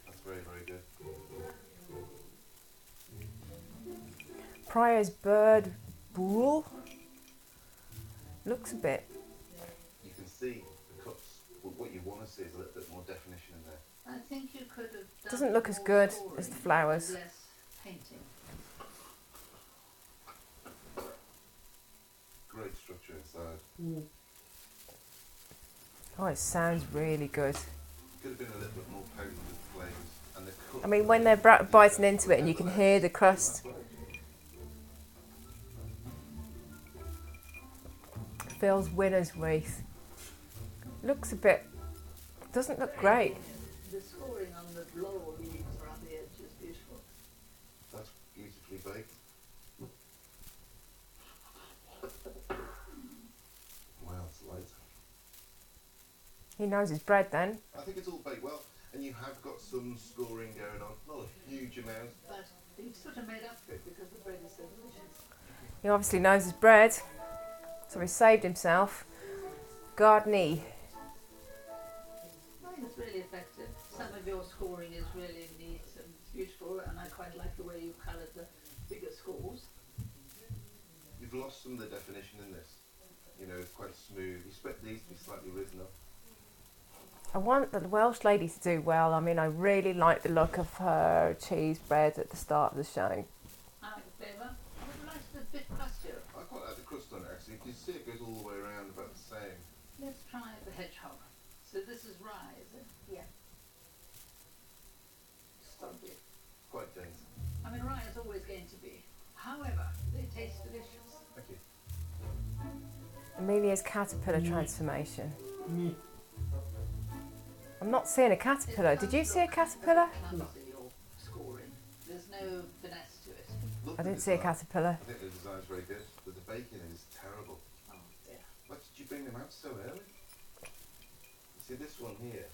That's very, very good. Pryor's bird boule. Looks a bit. You can see the cuts. What you want to see is a little bit more definition in there. I think you could have done Doesn't look as more good scoring as the flowers. and less painting. Great structure inside. Oh, it sounds really good. Could have been a little bit more potent with the flavours. And the cut. I mean, when they're biting into it and you can hear the crust. Phil's winner's wreath. Looks a bit. Doesn't look great. The scoring on the laurel leaves around the edge is beautiful. That's beautifully baked. Wow, it's light. He knows his bread then. I think it's all baked well, and you have got some scoring going on. Not a huge amount. But he sort of made up for it because the bread is so delicious. He obviously knows his bread. So he saved himself. Gardney. I think it's really effective. Some of your scoring is really neat and beautiful, and I quite like the way you coloured the bigger scores. You've lost some of the definition in this. You know, it's quite smooth. You expect these to be slightly risen up. I want the Welsh lady to do well. I mean, I really like the look of her cheese bread at the start of the show. I like the flavour. I would like it a bit crustier. I quite like the crust on it actually. You can see it goes all the way around about the same. Let's try the hedgehog. So this is rye, is it? Yeah. Stumpy. Quite dense. I mean, rye is always going to be. However, they taste delicious. Thank you. Amelia's caterpillar transformation. I'm not seeing a caterpillar. Did you see a caterpillar? Clumps in your scoring. There's no finesse to it. Look I at didn't the see a design. caterpillar. I think the design's very good, but the baking is terrible. Oh dear. Why did you bring them out so early? You see this one here?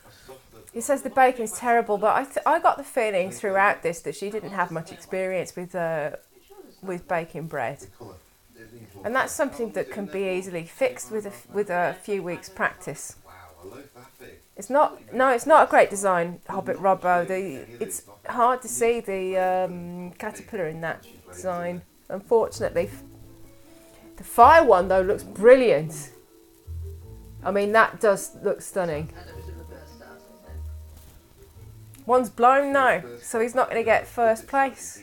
I stopped the... He says the bacon's terrible, but I got the feeling throughout this that she didn't have much experience with baking bread. The colour. It needs more And that's colour. something that can be easily fixed with a few weeks practice. Wow, a loaf that big. It's not a great design, Hobbit Robbo. It's hard to see the caterpillar in that design, unfortunately. The fire one though looks brilliant. I mean, that does look stunning. And a bit of a burst out, I think. One's blown now, so he's not going to get first place.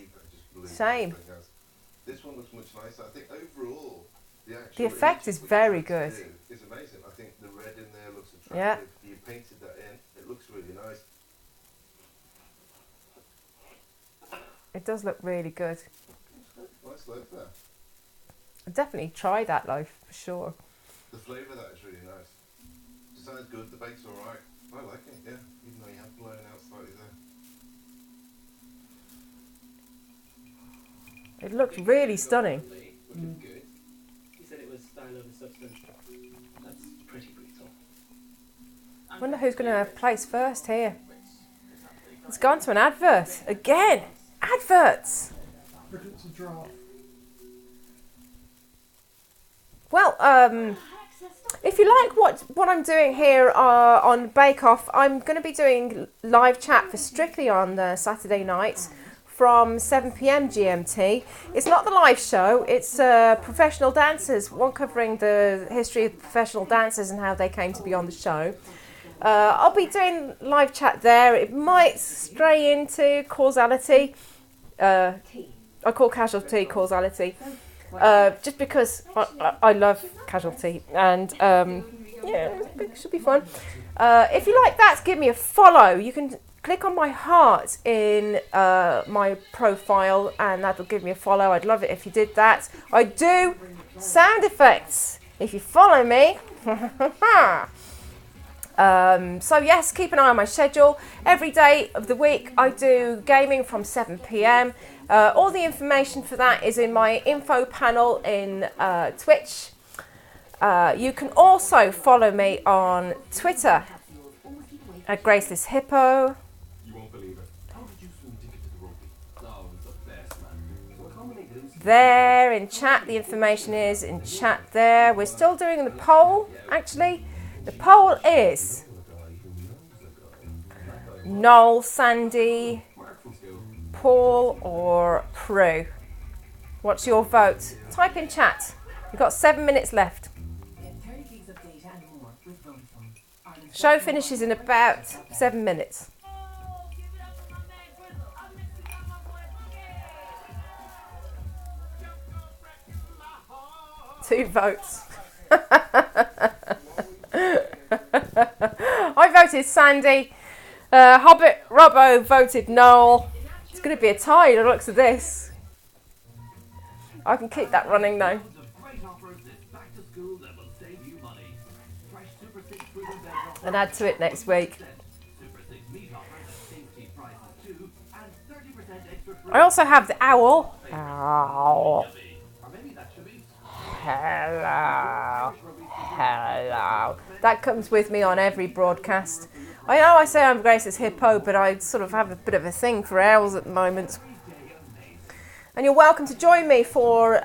Shame. This one looks much nicer. I think overall, The effect is very good. It's amazing. I think the red in there looks attractive. Yeah. You painted that in. It looks really nice. It does look really good. Nice loaf there. I'd definitely try that loaf for sure. The flavour of that is really nice. Design's good. The bake's all right. I like it. Yeah, even though you have blown out slightly there. It looks really stunning. Which is good. He said it was style over substance. That's pretty brutal. I wonder who's going to place first here. It's gone to an advert. Again! Adverts! Look, it's a draft. Well, if you like what I'm doing here on Bake Off, I'm going to be doing live chat for Strictly on Saturday nights from 7 p.m. GMT. It's not the live show, it's professional dancers, one covering the history of professional dancers and how they came to be on the show. I'll be doing live chat there. It might stray into causality. I call casualty causality. Just because I love casualty and yeah, it should be fun. If you like that, give me a follow. You can click on my heart in my profile and that'll give me a follow. I'd love it if you did that. I do sound effects if you follow me. So yes, keep an eye on my schedule. Every day of the week I do gaming from 7 p.m. All the information for that is in my info panel in Twitch. You can also follow me on Twitter at Graceless Hippo. You won't believe it. How did you swing a ticket to the rugby? Oh, it's the best, man. So accommodate Lucy. There in chat, the information is in chat there. We're still doing the poll, actually. The poll is Noel, Sandy, Paul or Prue. What's your vote? Type in chat. You've got 7 minutes left. Show finishes in about 7 minutes. Two votes. I voted Sandy. Hobbit Robbo voted Noel. It's going to be a tie by the looks of this. I can keep that running though. And add to it next week. I also have the owl. Owl. Hello. Hello. That comes with me on every broadcast. I know I say I'm Graceless Hippo, but I sort of have a bit of a thing for owls at the moment. And you're welcome to join me for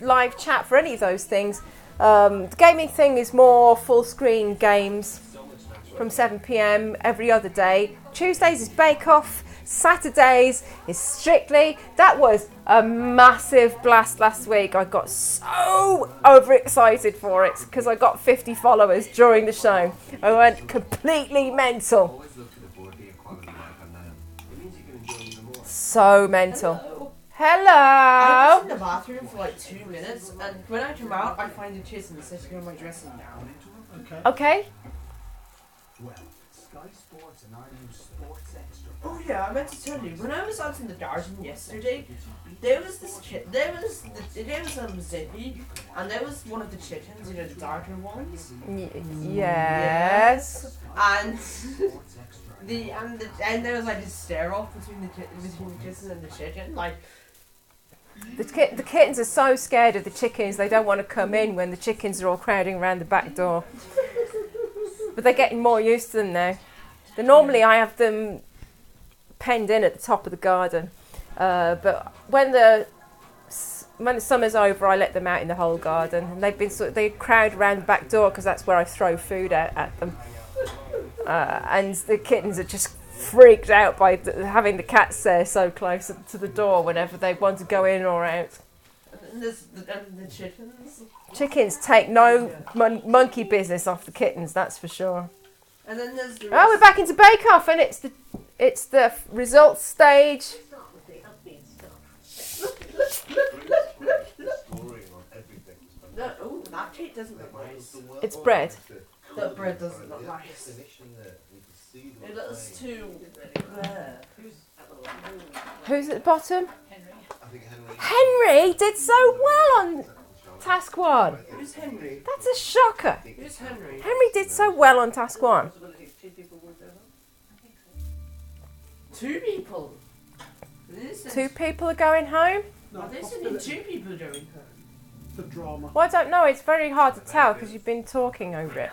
live chat for any of those things. The gaming thing is more full screen games from 7 p.m. every other day. Tuesdays is Bake Off. Saturdays is Strictly. That was a massive blast last week. I got so overexcited for it because I got 50 followers during the show. I went completely mental. So mental. Hello. I was in the bathroom for like 2 minutes, and when I come out, I find the kitten sitting on my dressing gown. Okay. Well, Sky Sports and our new Sports Extra. Oh yeah, I meant to tell you. When I was out in the garden yesterday, there was this there was Zippy, and there was one of the chickens, you know, the darker ones. Yes. And and there was like a stare off between the kitten and the chicken, like. The kittens are so scared of the chickens they don't want to come in when the chickens are all crowding around the back door. But they're getting more used to them now. Normally I have them penned in at the top of the garden, but when the summer's over, I let them out in the whole garden, and they crowd around the back door because that's where I throw food out at them. And the kittens are just freaked out by having the cats there so close to the door whenever they want to go in or out. And the chickens. Chickens take no monkey business off the kittens, that's for sure. And then there's the we're back into Bake Off, and it's the results stage. Oh, that cake doesn't look nice. It's bread. That bread doesn't look nice. It looks too. Who's at the bottom? Henry did so well on task 1. Who's Henry? That's a shocker. Who's Henry? Henry did so well on task 1. 2 people. 2 people are going home. No, Are there only possibility. 2 people doing The drama. Well, I don't know. It's very hard to tell because you've been talking over it,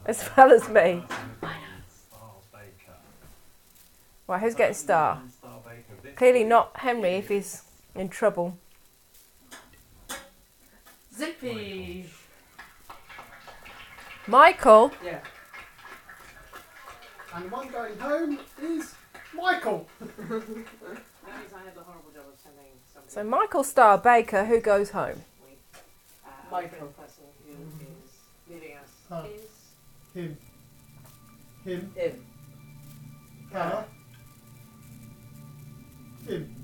as well as me. Right, who's getting star? Clearly not Henry if he's in trouble. Zippy! Michael? Yeah. And the one going home is Michael. That means I had the horrible job of sending somebody. So Michael Star Baker, who goes home? Michael. The person who is leaving us Huh. is... Him. Him. Him. Her. Him.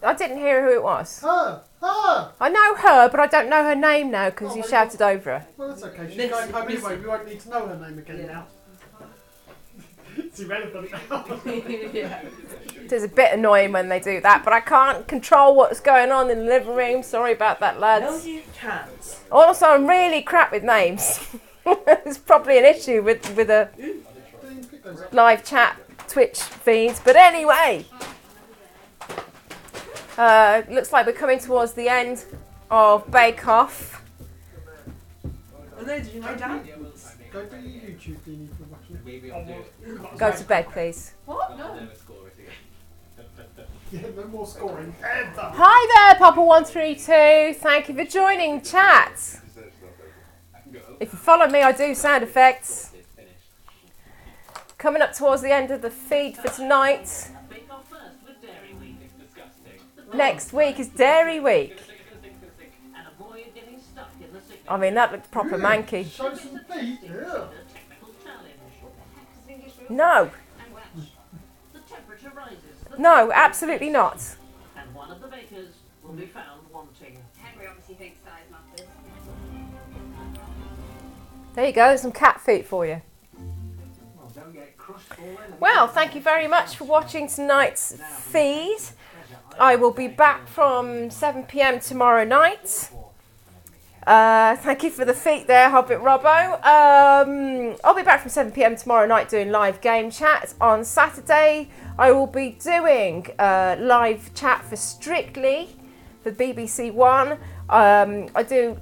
I didn't hear who it was. Her. Her. I know her, but I don't know her name now because you well, shouted over her. Well, that's okay. She's Miss- going home Miss- anyway. We won't need to know her name again now. It's irrelevant now. Yeah. It is a bit annoying when they do that, but I can't control what's going on in the living room. Sorry about that, No, lads. you can't. Also, I'm really crap with names. There's probably an issue with a live chat Twitch feeds. But anyway, looks like we're coming towards the end of Bake Off. Oh no, did you know that? Go do your YouTube thing for watching it. Go to bed, please. What? No. Yeah, no more scoring. Ever. Hi there, Papa132. Thank you for joining chat. If you follow me, I do sound effects. Coming up towards the end of the feed for tonight. Bake Off first with Dairy Week. Next week is Dairy Week. And avoid getting stuck in the signature. I mean, that looked proper manky. Show some feet. Yeah. Technical challenge. No, The temperature rises. no, absolutely not. And one of the bakers will be found wanting. Henry obviously thinks size matters. There you go, some cat feet for you. Well, don't get crushed falling. Well, thank you very much for watching tonight's feed. I will be back from 7 p.m. tomorrow night. Thank you for the feet there, Hobbit Robbo. I'll be back from 7 p.m. tomorrow night doing live game chat. On Saturday, I will be doing live chat for Strictly for BBC One. I do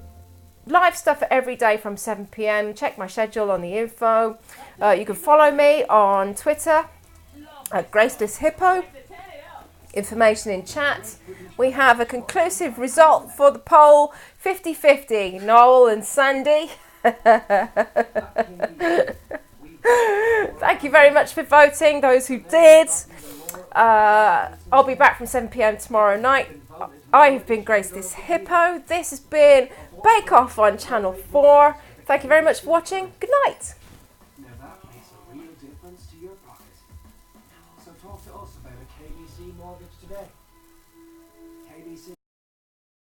live stuff every day from 7 p.m. Check my schedule on the info. You can follow me on Twitter at Graceless Hippo. Information in chat. We have a conclusive result for the poll, 50-50, Noel and Sandy. Thank you very much for voting, those who did. I'll be back from 7 p.m. tomorrow night. I have been Graceless Hippo. This has been Bake Off on Channel 4. Thank you very much for watching. Good night.